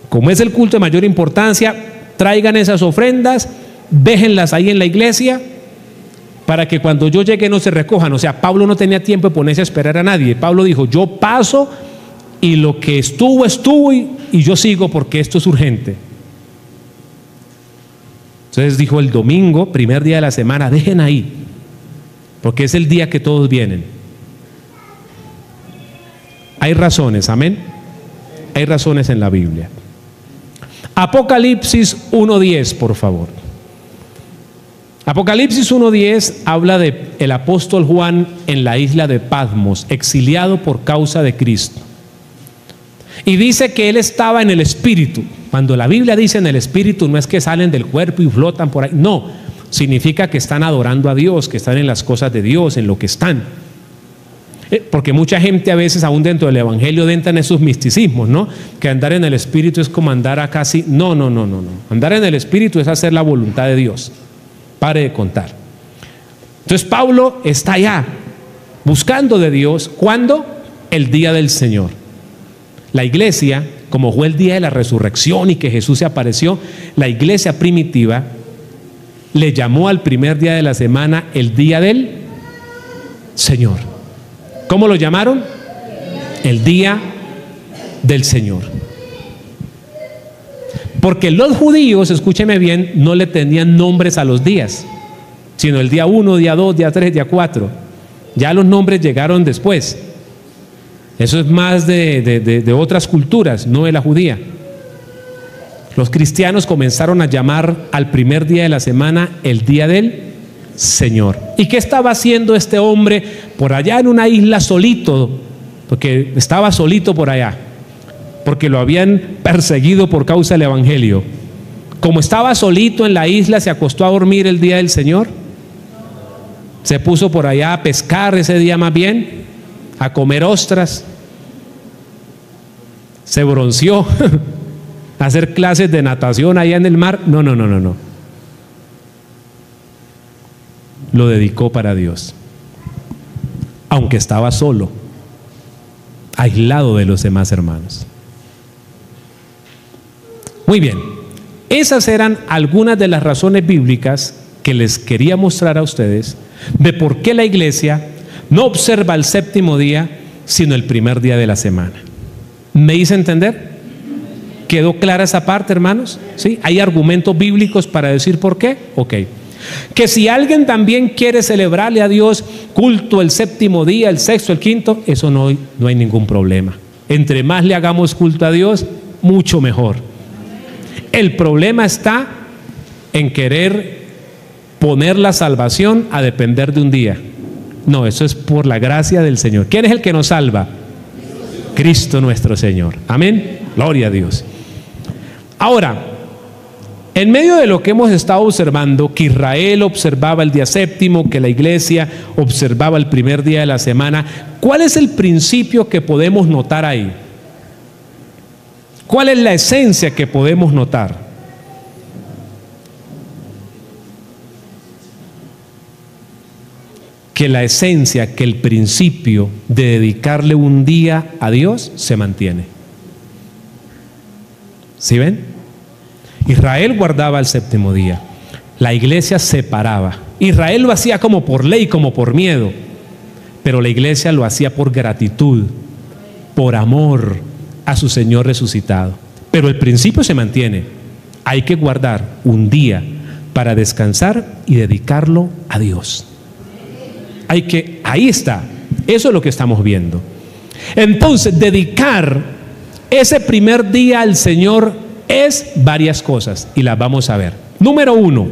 Como es el culto de mayor importancia, traigan esas ofrendas, déjenlas ahí en la iglesia, para que cuando yo llegue no se recojan. O sea, Pablo no tenía tiempo de ponerse a esperar a nadie. Pablo dijo: yo paso y lo que estuvo, estuvo, y yo sigo porque esto es urgente. Entonces dijo: el domingo, primer día de la semana, dejen ahí, porque es el día que todos vienen. Hay razones, amén. Hay razones en la Biblia. Apocalipsis 1:10, por favor. Apocalipsis 1:10 habla de el apóstol Juan en la isla de Patmos, exiliado por causa de Cristo. Y dice que él estaba en el Espíritu. Cuando la Biblia dice en el Espíritu, no es que salen del cuerpo y flotan por ahí, no. Significa que están adorando a Dios, que están en las cosas de Dios, en lo que están. Porque mucha gente a veces, aún dentro del Evangelio, entra en esos misticismos, ¿no? Que andar en el Espíritu es como andar a casi... No. Andar en el Espíritu es hacer la voluntad de Dios. Pare de contar. Entonces Pablo está allá, buscando de Dios. ¿Cuándo? El día del Señor. La iglesia, como fue el día de la resurrección y que Jesús se apareció, la iglesia primitiva le llamó al primer día de la semana el día del Señor. ¿Cómo lo llamaron? El día del Señor. Porque los judíos, escúcheme bien, no le tenían nombres a los días, sino el día 1, día 2, día 3, día 4. Ya los nombres llegaron después. Eso es más de otras culturas, no de la judía. Los cristianos comenzaron a llamar al primer día de la semana el día del Señor. ¿Y qué estaba haciendo este hombre por allá en una isla solito? Porque estaba solito por allá, porque lo habían perseguido por causa del Evangelio. Como estaba solito en la isla, ¿se acostó a dormir el día del Señor? Se puso por allá a pescar ese día, más bien a comer ostras, se bronceó, a hacer clases de natación allá en el mar. No. Lo dedicó para Dios, aunque estaba solo, aislado de los demás hermanos. Muy bien, esas eran algunas de las razones bíblicas que les quería mostrar a ustedes de por qué la iglesia no observa el séptimo día, sino el primer día de la semana. ¿Me hice entender? ¿Quedó clara esa parte, hermanos? ¿Sí? ¿Hay argumentos bíblicos para decir por qué? Ok. Que si alguien también quiere celebrarle a Dios culto el séptimo día, el sexto, el quinto, eso no hay ningún problema. Entre más le hagamos culto a Dios, mucho mejor. El problema está en querer poner la salvación a depender de un día. No, eso es por la gracia del Señor. ¿Quién es el que nos salva? Cristo nuestro Señor. Amén. Gloria a Dios. Ahora, en medio de lo que hemos estado observando, que Israel observaba el día séptimo, que la iglesia observaba el primer día de la semana, ¿cuál es el principio que podemos notar ahí? ¿Cuál es la esencia que podemos notar? Que la esencia, que el principio de dedicarle un día a Dios se mantiene. ¿Sí ven? Israel guardaba el séptimo día, la iglesia separaba. Israel lo hacía como por ley, como por miedo, pero la iglesia lo hacía por gratitud, por amor a su Señor resucitado. Pero el principio se mantiene. Hay que guardar un día para descansar y dedicarlo a Dios. Ahí está, eso es lo que estamos viendo. Entonces, dedicar ese primer día al Señor es varias cosas y las vamos a ver. Número 1,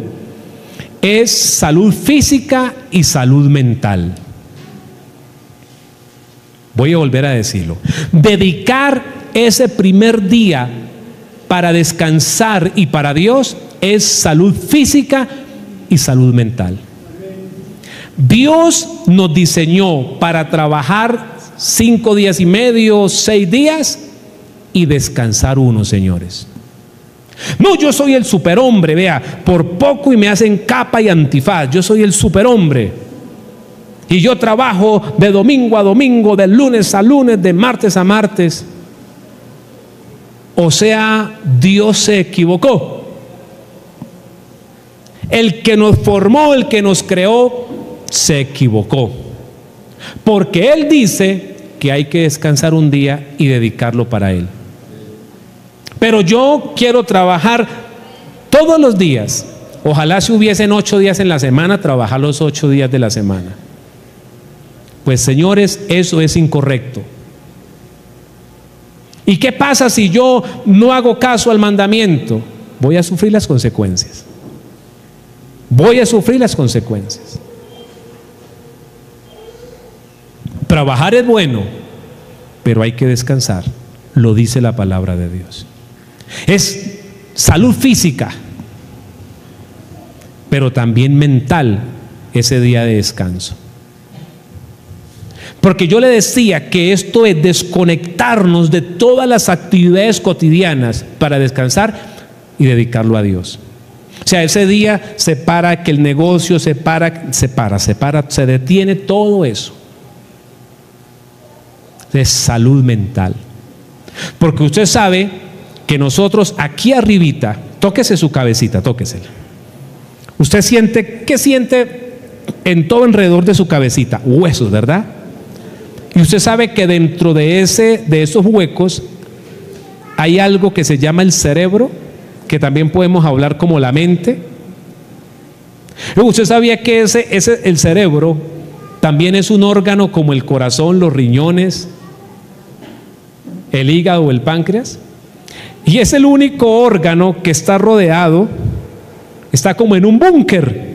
es salud física y salud mental. Voy a volver a decirlo. Dedicar ese primer día para descansar y para Dios es salud física y salud mental. Dios nos diseñó para trabajar 5 días y medio, 6 días y descansar 1, señores. No, yo soy el superhombre, vea, por poco y me hacen capa y antifaz. Yo soy el superhombre y yo trabajo de domingo a domingo, de lunes a lunes, de martes a martes. O sea, Dios se equivocó. El que nos formó, el que nos creó, se equivocó, porque Él dice que hay que descansar un día y dedicarlo para Él. Pero yo quiero trabajar todos los días. Ojalá si hubiesen 8 días en la semana, trabajar los 8 días de la semana. Pues señores, eso es incorrecto. ¿Y qué pasa si yo no hago caso al mandamiento? Voy a sufrir las consecuencias. Voy a sufrir las consecuencias. Trabajar es bueno, pero hay que descansar. Lo dice la palabra de Dios. Es salud física, pero también mental ese día de descanso. Porque yo le decía que esto es desconectarnos de todas las actividades cotidianas para descansar y dedicarlo a Dios. O sea, ese día se para que el negocio se detiene todo eso. Es salud mental. Porque usted sabe que nosotros aquí arribita, tóquese su cabecita, tóquesela. Usted siente, ¿qué siente en todo alrededor de su cabecita? Huesos, ¿verdad? Y usted sabe que dentro de esos huecos hay algo que se llama el cerebro, que también podemos hablar como la mente. Usted sabía que el cerebro también es un órgano como el corazón, los riñones, el hígado o el páncreas, y es el único órgano que está rodeado, está como en un búnker.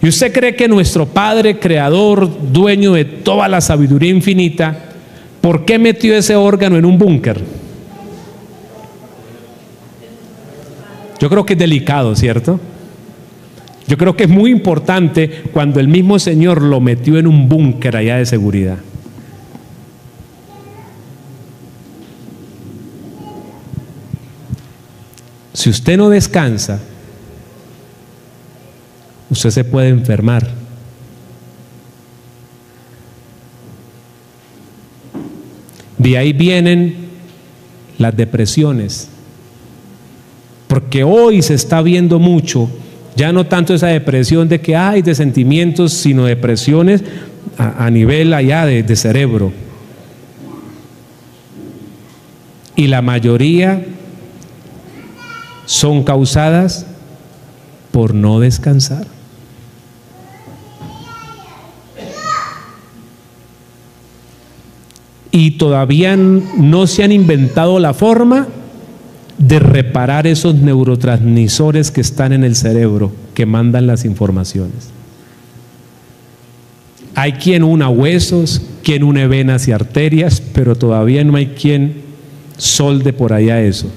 ¿Y usted cree que nuestro Padre creador, dueño de toda la sabiduría infinita, por qué metió ese órgano en un búnker? Yo creo que es delicado, ¿cierto? Yo creo que es muy importante cuando el mismo Señor lo metió en un búnker allá de seguridad. Si usted no descansa, usted se puede enfermar. De ahí vienen las depresiones. Porque hoy se está viendo mucho, ya no tanto esa depresión de que hay de sentimientos, sino depresiones a nivel allá de cerebro. Y la mayoría son causadas por no descansar. Y todavía no se han inventado la forma de reparar esos neurotransmisores que están en el cerebro, que mandan las informaciones. Hay quien una huesos, quien une venas y arterias, pero todavía no hay quien solde por allá eso.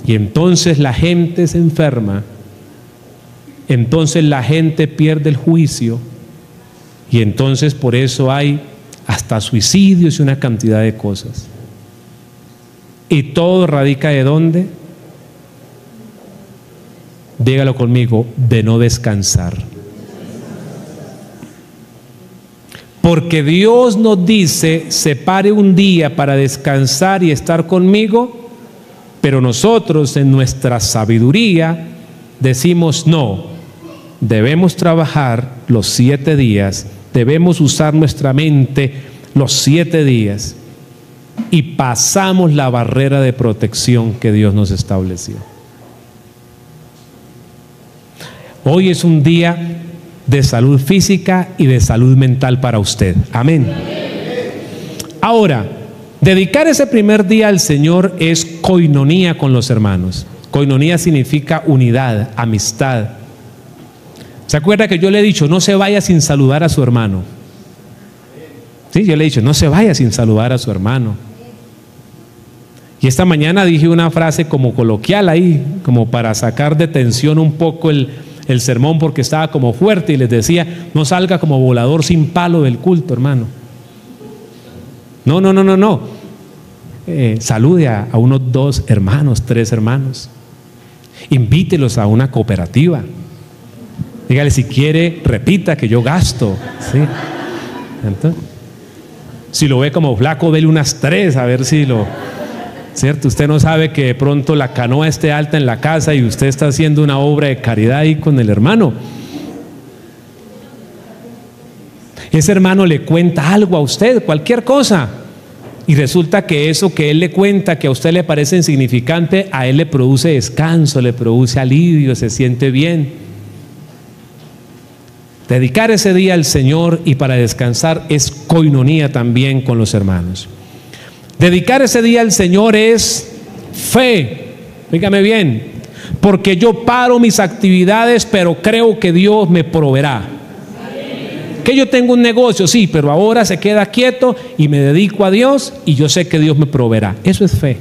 Y entonces la gente se enferma, entonces la gente pierde el juicio, y entonces por eso hay hasta suicidios y una cantidad de cosas. Y todo radica ¿de dónde? Dígalo conmigo, de no descansar. Porque Dios nos dice, separe un día para descansar y estar conmigo, pero nosotros en nuestra sabiduría decimos no, debemos trabajar los 7 días, debemos usar nuestra mente los 7 días y pasamos la barrera de protección que Dios nos estableció. Hoy es un día de salud física y de salud mental para usted. Amén. Ahora, dedicar ese primer día al Señor es coinonía con los hermanos. Coinonía significa unidad, amistad. ¿Se acuerda que yo le he dicho, no se vaya sin saludar a su hermano? Sí, yo le he dicho, no se vaya sin saludar a su hermano. Y esta mañana dije una frase como coloquial ahí, como para sacar de tensión un poco el sermón, porque estaba como fuerte, y les decía, no salga como volador sin palo del culto, hermano. No. Salude a unos 2 hermanos, 3 hermanos. Invítelos a una cooperativa. Dígale, si quiere, repita que yo gasto. ¿Sí? Entonces, si lo ve como flaco, dele unas 3, a ver si lo... ¿Cierto? Usted no sabe que de pronto la canoa esté alta en la casa y usted está haciendo una obra de caridad ahí con el hermano. Ese hermano le cuenta algo a usted, cualquier cosa, y resulta que eso que él le cuenta, que a usted le parece insignificante, a él le produce descanso, le produce alivio, se siente bien. Dedicar ese día al Señor y para descansar es coinonía también con los hermanos. Dedicar ese día al Señor es fe, dígame bien, porque yo paro mis actividades, pero creo que Dios me proveerá. Que yo tengo un negocio, sí, pero ahora se queda quieto y me dedico a Dios y yo sé que Dios me proveerá. Eso es fe.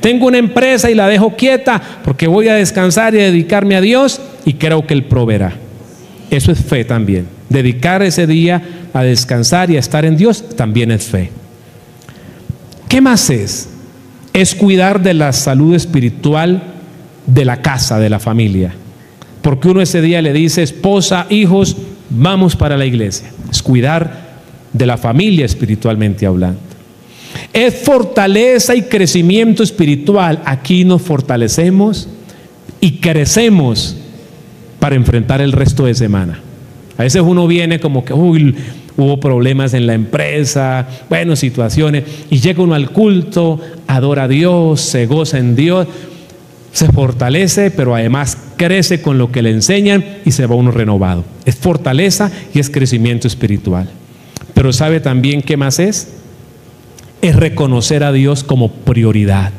Tengo una empresa y la dejo quieta porque voy a descansar y a dedicarme a Dios y creo que Él proveerá. Eso es fe también. Dedicar ese día a descansar y a estar en Dios también es fe. ¿Qué más es? Es cuidar de la salud espiritual de la casa, de la familia. Porque uno ese día le dice, esposa, hijos, vamos para la iglesia. Es cuidar de la familia espiritualmente hablando. Es fortaleza y crecimiento espiritual. Aquí nos fortalecemos y crecemos para enfrentar el resto de semana. A veces uno viene como que, hubo problemas en la empresa, bueno, situaciones, y llega uno al culto, adora a Dios, se goza en Dios, se fortalece, pero además crece con lo que le enseñan y se va uno renovado. Es fortaleza y es crecimiento espiritual. Pero ¿sabe también qué más es? Es reconocer a Dios como prioridad.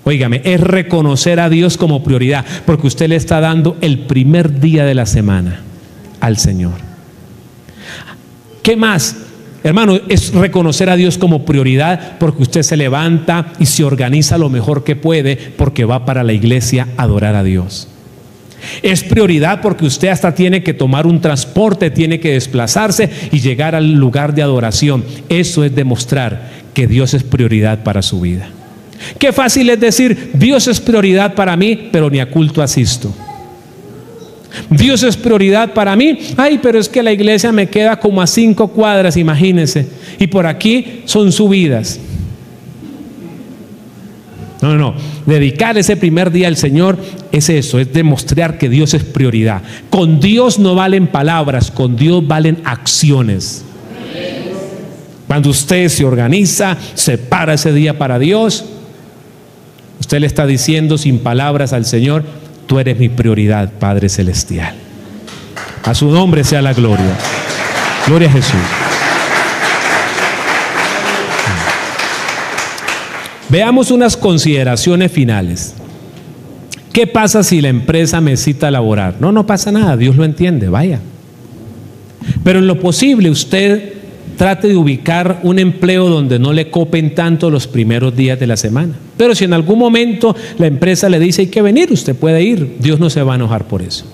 Óigame, es reconocer a Dios como prioridad, porque usted le está dando el primer día de la semana al Señor. ¿Qué más? Hermano, es reconocer a Dios como prioridad porque usted se levanta y se organiza lo mejor que puede porque va para la iglesia a adorar a Dios. Es prioridad porque usted hasta tiene que tomar un transporte, tiene que desplazarse y llegar al lugar de adoración. Eso es demostrar que Dios es prioridad para su vida. Qué fácil es decir, Dios es prioridad para mí, pero ni a culto asisto. Dios es prioridad para mí. Ay, pero es que la iglesia me queda como a 5 cuadras, imagínense. Y por aquí son subidas. No. Dedicar ese primer día al Señor es eso, es demostrar que Dios es prioridad. Con Dios no valen palabras, con Dios valen acciones. Cuando usted se organiza, separa ese día para Dios, usted le está diciendo sin palabras al Señor: tú eres mi prioridad, Padre Celestial. A su nombre sea la gloria. Gloria a Jesús. Veamos unas consideraciones finales. ¿Qué pasa si la empresa me cita a laborar? No pasa nada, Dios lo entiende, vaya. Pero en lo posible usted trate de ubicar un empleo donde no le copen tanto los primeros días de la semana. Pero si en algún momento la empresa le dice hay que venir, usted puede ir. Dios no se va a enojar por eso.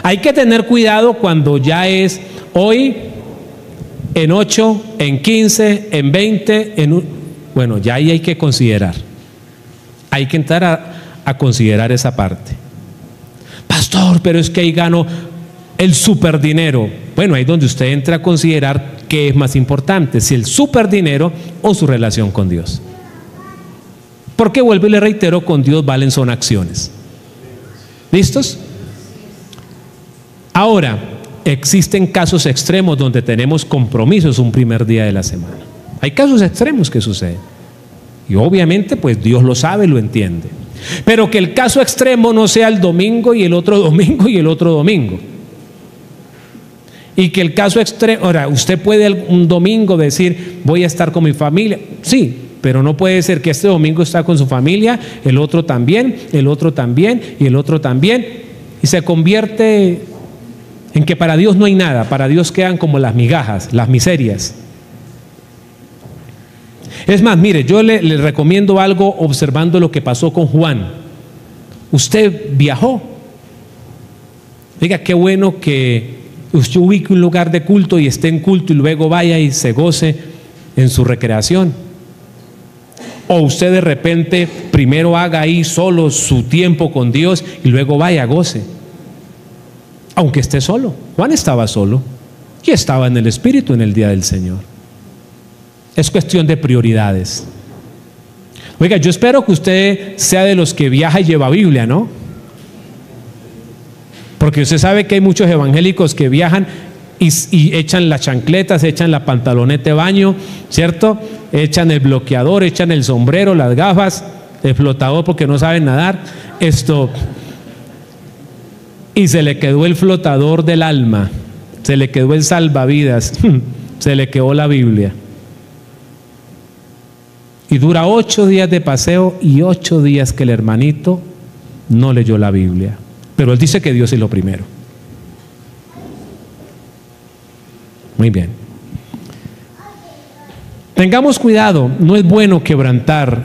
Hay que tener cuidado cuando ya es hoy, en 8, en 15, en 20, bueno, ya ahí hay que considerar. Hay que entrar a considerar esa parte. Pastor, pero es que ahí gano el superdinero. Bueno, ahí es donde usted entra a considerar qué es más importante, si el superdinero o su relación con Dios. Porque vuelvo y le reitero, con Dios valen son acciones. ¿Listos? Ahora, existen casos extremos donde tenemos compromisos un primer día de la semana. Hay casos extremos que suceden. Y obviamente, pues Dios lo sabe, lo entiende. Pero que el caso extremo no sea el domingo y el otro domingo y el otro domingo. Y que el caso extremo, ahora, usted puede un domingo decir, voy a estar con mi familia. Sí, pero no puede ser que este domingo está con su familia, el otro también, el otro también y el otro también. Y se convierte en que para Dios no hay nada. Para Dios quedan como las migajas, las miserias. Es más, mire, yo le recomiendo algo observando lo que pasó con Juan. Usted viajó. Diga, qué bueno que usted ubique un lugar de culto y esté en culto y luego vaya y se goce en su recreación. O usted de repente primero haga ahí solo su tiempo con Dios y luego vaya, goce. Aunque esté solo. Juan estaba solo y estaba en el Espíritu en el día del Señor. Es cuestión de prioridades. Oiga, yo espero que usted sea de los que viaja y lleva Biblia, ¿no? Porque usted sabe que hay muchos evangélicos que viajan y echan las chancletas, echan la pantaloneta de baño, ¿cierto? Echan el bloqueador, echan el sombrero, las gafas, el flotador porque no saben nadar. Y se le quedó el flotador del alma, se le quedó el salvavidas, se le quedó la Biblia. Y dura 8 días de paseo y 8 días que el hermanito no leyó la Biblia. Pero él dice que Dios es lo primero. Muy bien. Tengamos cuidado, no es bueno quebrantar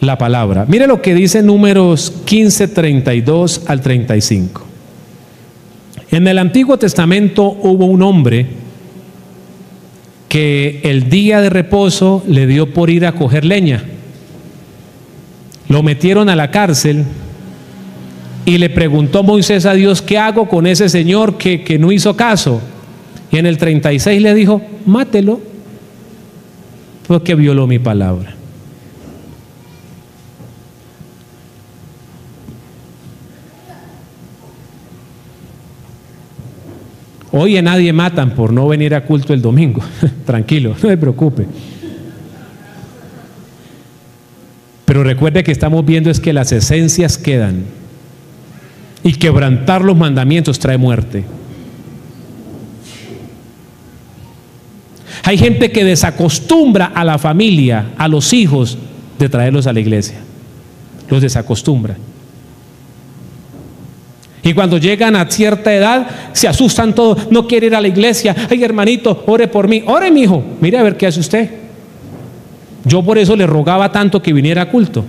la palabra. Mire lo que dice Números 15, 32 al 35. En el Antiguo Testamento hubo un hombre que el día de reposo le dio por ir a coger leña. Lo metieron a la cárcel y le preguntó Moisés a Dios, ¿qué hago con ese señor que no hizo caso? Y en el 36 le dijo, mátelo, porque violó mi palabra. Hoy a nadie matan por no venir a culto el domingo. Tranquilo, no se preocupe. Pero recuerde que estamos viendo es que las esencias quedan. Y quebrantar los mandamientos trae muerte. Hay gente que desacostumbra a la familia, a los hijos, de traerlos a la iglesia. Los desacostumbra. Y cuando llegan a cierta edad, se asustan todos, no quiere ir a la iglesia. Ay, hermanito, ore por mí. Ore, mi hijo, mire a ver qué hace usted. Yo por eso le rogaba tanto que viniera a culto.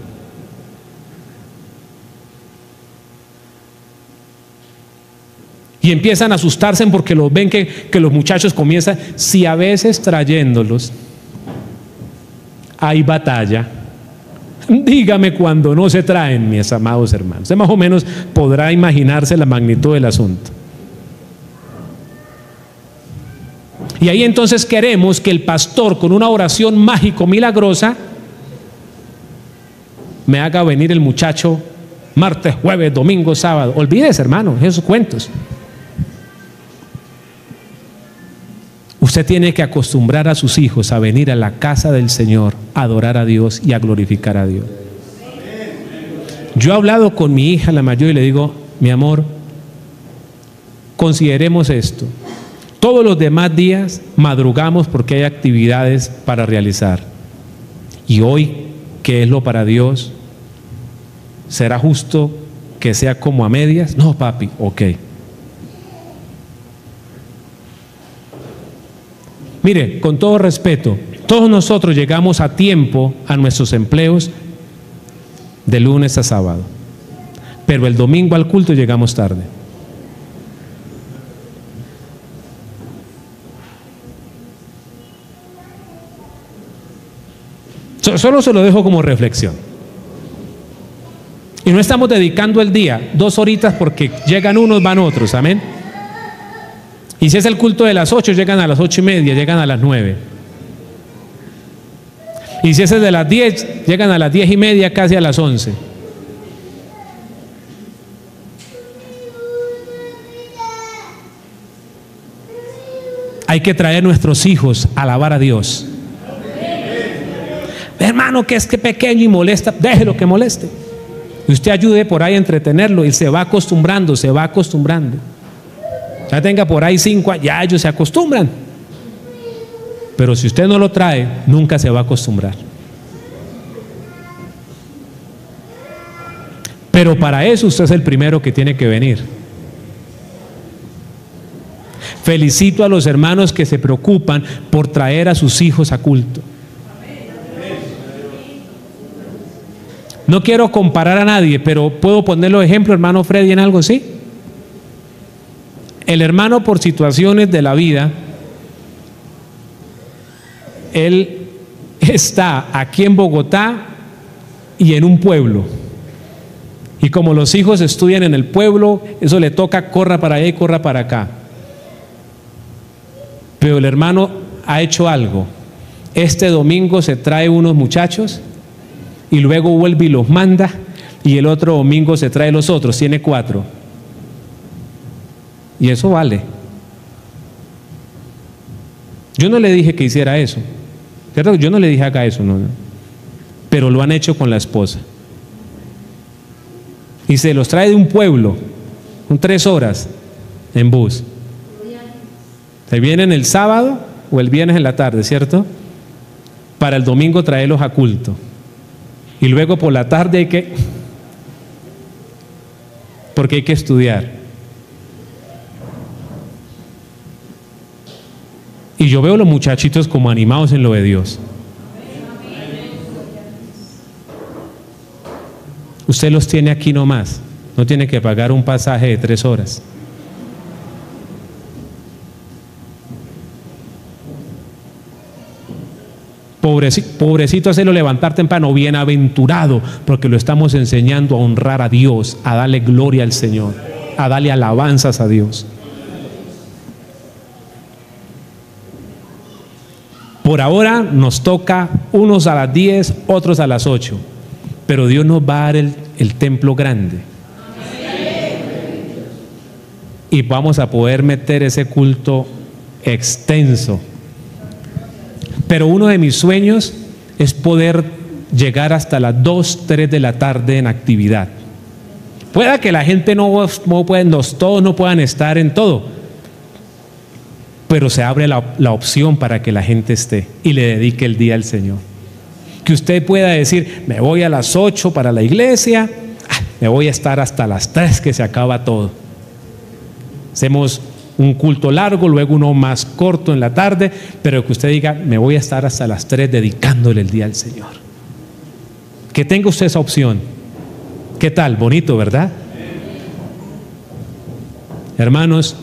Y empiezan a asustarse porque los ven que los muchachos comienzan. Si a veces trayéndolos hay batalla, Dígame cuando no se traen, mis amados hermanos. Usted más o menos podrá imaginarse la magnitud del asunto. Y ahí entonces queremos que el pastor, con una oración mágico milagrosa, me haga venir el muchacho martes, jueves, domingo, sábado. Olvídese, hermano, esos cuentos. Usted tiene que acostumbrar a sus hijos a venir a la casa del Señor, a adorar a Dios y a glorificar a Dios. Yo he hablado con mi hija, la mayor, y le digo, mi amor, consideremos esto. Todos los demás días madrugamos porque hay actividades para realizar. Y hoy, ¿qué es lo para Dios? ¿Será justo que sea como a medias? No, papi, ok. Mire, con todo respeto, todos nosotros llegamos a tiempo a nuestros empleos de lunes a sábado, pero el domingo al culto llegamos tarde. Solo se lo dejo como reflexión. Y no estamos dedicando el día 2 horitas porque llegan unos, van otros, amén. Y si es el culto de las 8, llegan a las 8:30, llegan a las 9. Y si es el de las 10, llegan a las 10:30, casi a las 11. Hay que traer nuestros hijos a alabar a Dios. Hermano, que es que pequeño y molesta, déjelo que moleste. Y usted ayude por ahí a entretenerlo y se va acostumbrando, se va acostumbrando. Ya tenga por ahí 5 años, ya ellos se acostumbran. Pero si usted no lo trae, nunca se va a acostumbrar. Pero para eso usted es el primero que tiene que venir. Felicito a los hermanos que se preocupan por traer a sus hijos a culto. No quiero comparar a nadie, pero puedo ponerlo de ejemplo, hermano Freddy, en algo así. El hermano, por situaciones de la vida, él está aquí en Bogotá y en un pueblo. Y como los hijos estudian en el pueblo, eso le toca, corra para allá y corra para acá. Pero el hermano ha hecho algo. Este domingo se trae unos muchachos y luego vuelve y los manda, y el otro domingo se trae los otros, tiene 4. Y eso vale. Yo no le dije que hiciera eso, ¿cierto? Yo no le dije haga eso, no. Pero lo han hecho con la esposa. Y se los trae de un pueblo, con 3 horas en bus. Se vienen el sábado o el viernes en la tarde, ¿cierto? Para el domingo traerlos a culto. Y luego por la tarde porque hay que estudiar. Y yo veo a los muchachitos como animados en lo de Dios. Usted los tiene aquí nomás, no tiene que pagar un pasaje de 3 horas. Pobrecito hacerlo levantar temprano, bienaventurado, porque lo estamos enseñando a honrar a Dios, a darle gloria al Señor, a darle alabanzas a Dios. Por ahora nos toca unos a las 10, otros a las 8, pero Dios nos va a dar el templo grande. Y vamos a poder meter ese culto extenso. Pero uno de mis sueños es poder llegar hasta las 2, 3 de la tarde en actividad. Pueda que la gente todos no puedan estar en todo, pero se abre la opción para que la gente esté y le dedique el día al Señor. Que usted pueda decir, me voy a las 8 para la iglesia, me voy a estar hasta las 3 que se acaba todo. Hacemos un culto largo, luego uno más corto en la tarde, pero que usted diga, me voy a estar hasta las 3 dedicándole el día al Señor. Que tenga usted esa opción. ¿Qué tal? Bonito, ¿verdad? Hermanos,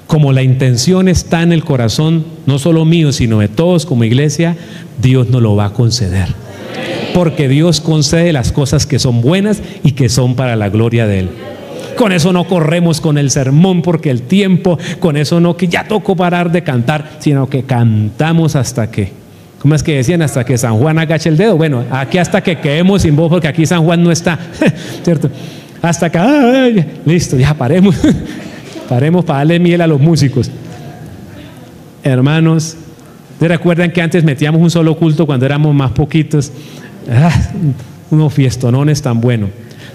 como la intención está en el corazón, no solo mío, sino de todos como iglesia, Dios nos lo va a conceder. porque Dios concede las cosas que son buenas y que son para la gloria de Él. Con eso no corremos con el sermón porque el tiempo, con eso no que ya tocó parar de cantar, sino que cantamos hasta que, ¿cómo es que decían? Hasta que San Juan agache el dedo. Bueno, aquí hasta que quedemos sin voz porque aquí San Juan no está, ¿cierto? Hasta acá, listo, ya paremos, paremos para darle miel a los músicos. Hermanos, ¿se recuerdan que antes metíamos un solo culto cuando éramos más poquitos? Unos fiestonones tan buenos.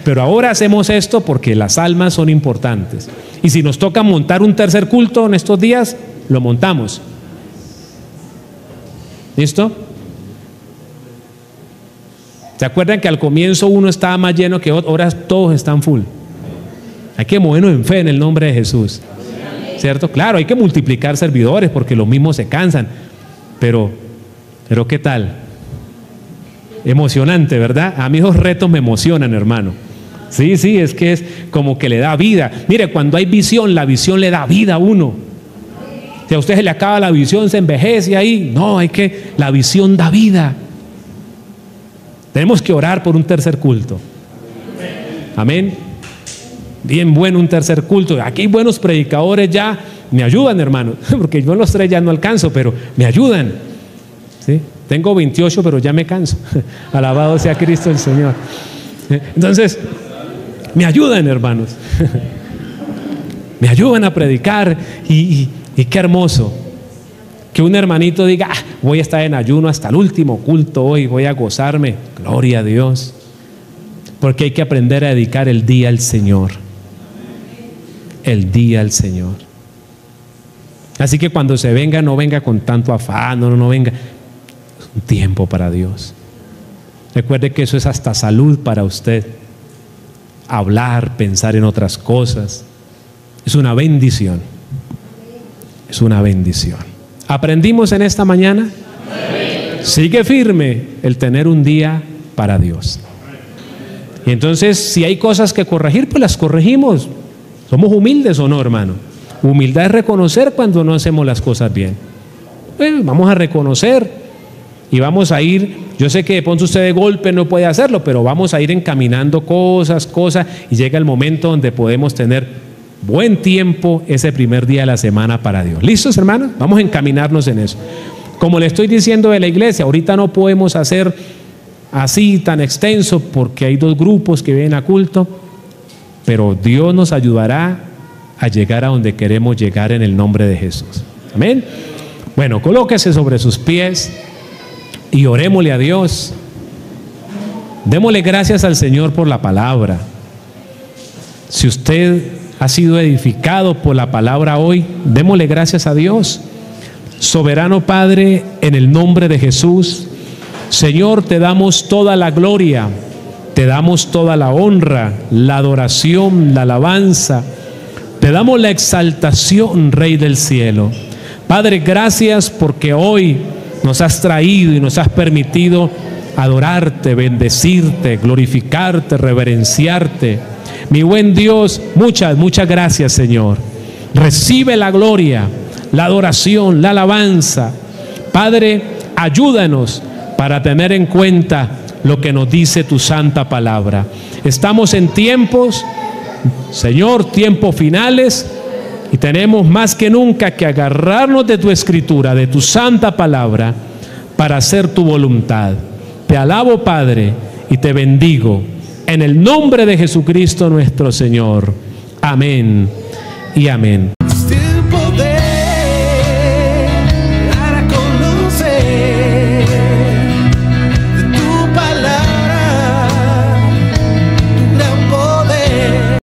Pero ahora hacemos esto porque las almas son importantes. Y si nos toca montar un tercer culto en estos días, lo montamos. ¿Listo? ¿Se acuerdan que al comienzo uno estaba más lleno que otro? Ahora todos están full. Hay que movernos en fe en el nombre de Jesús. ¿Cierto? Claro, hay que multiplicar servidores porque los mismos se cansan. Pero ¿qué tal? Emocionante, ¿verdad? A mí esos retos me emocionan, hermano. Sí, es que es como que le da vida. Mire, cuando hay visión, la visión le da vida a uno. Si a usted se le acaba la visión, se envejece ahí. No, la visión da vida. Tenemos que orar por un tercer culto. Amén. Bien bueno un tercer culto. Aquí hay buenos predicadores ya. Me ayudan, hermano, porque yo en los 3 ya no alcanzo, pero me ayudan. ¿Sí? Tengo 28, pero ya me canso. Alabado sea Cristo el Señor. Entonces, me ayudan, hermanos. Me ayudan a predicar y qué hermoso que un hermanito diga, voy a estar en ayuno hasta el último culto hoy, voy a gozarme. Gloria a Dios. Porque hay que aprender a dedicar el día al Señor. El día al Señor. Así que cuando se venga, no venga con tanto afán, no venga. Es un tiempo para Dios. Recuerde que eso es hasta salud para usted. Hablar, pensar en otras cosas. Es una bendición. Es una bendición. ¿Aprendimos en esta mañana? Sigue firme el tener un día para Dios. Y entonces, si hay cosas que corregir, pues las corregimos. ¿Somos humildes o no, hermano? Humildad es reconocer cuando no hacemos las cosas bien. Vamos a reconocer y vamos a ir. Yo sé que de pronto usted de golpe no puede hacerlo, pero vamos a ir encaminando cosas, y llega el momento donde podemos tener buen tiempo ese primer día de la semana para Dios. ¿Listos, hermanos? Vamos a encaminarnos en eso. Como le estoy diciendo de la iglesia, ahorita no podemos hacer así tan extenso porque hay 2 grupos que vienen a culto, pero Dios nos ayudará a llegar a donde queremos llegar en el nombre de Jesús. Amén. Bueno, colóquese sobre sus pies y orémosle a Dios. Démosle gracias al Señor por la palabra. Si usted ha sido edificado por la palabra hoy, démosle gracias a Dios. Soberano Padre, en el nombre de Jesús, Señor, te damos toda la gloria, te damos toda la honra, la adoración, la alabanza, te damos la exaltación, Rey del cielo. Padre, gracias porque hoy nos has traído y nos has permitido adorarte, bendecirte, glorificarte, reverenciarte. Mi buen Dios, muchas gracias, Señor. Recibe la gloria, la adoración, la alabanza. Padre, ayúdanos para tener en cuenta lo que nos dice tu santa palabra. Estamos en tiempos, Señor, tiempos finales, y tenemos más que nunca que agarrarnos de tu escritura, de tu santa palabra, para hacer tu voluntad. Te alabo, Padre, y te bendigo en el nombre de Jesucristo nuestro Señor. Amén y amén.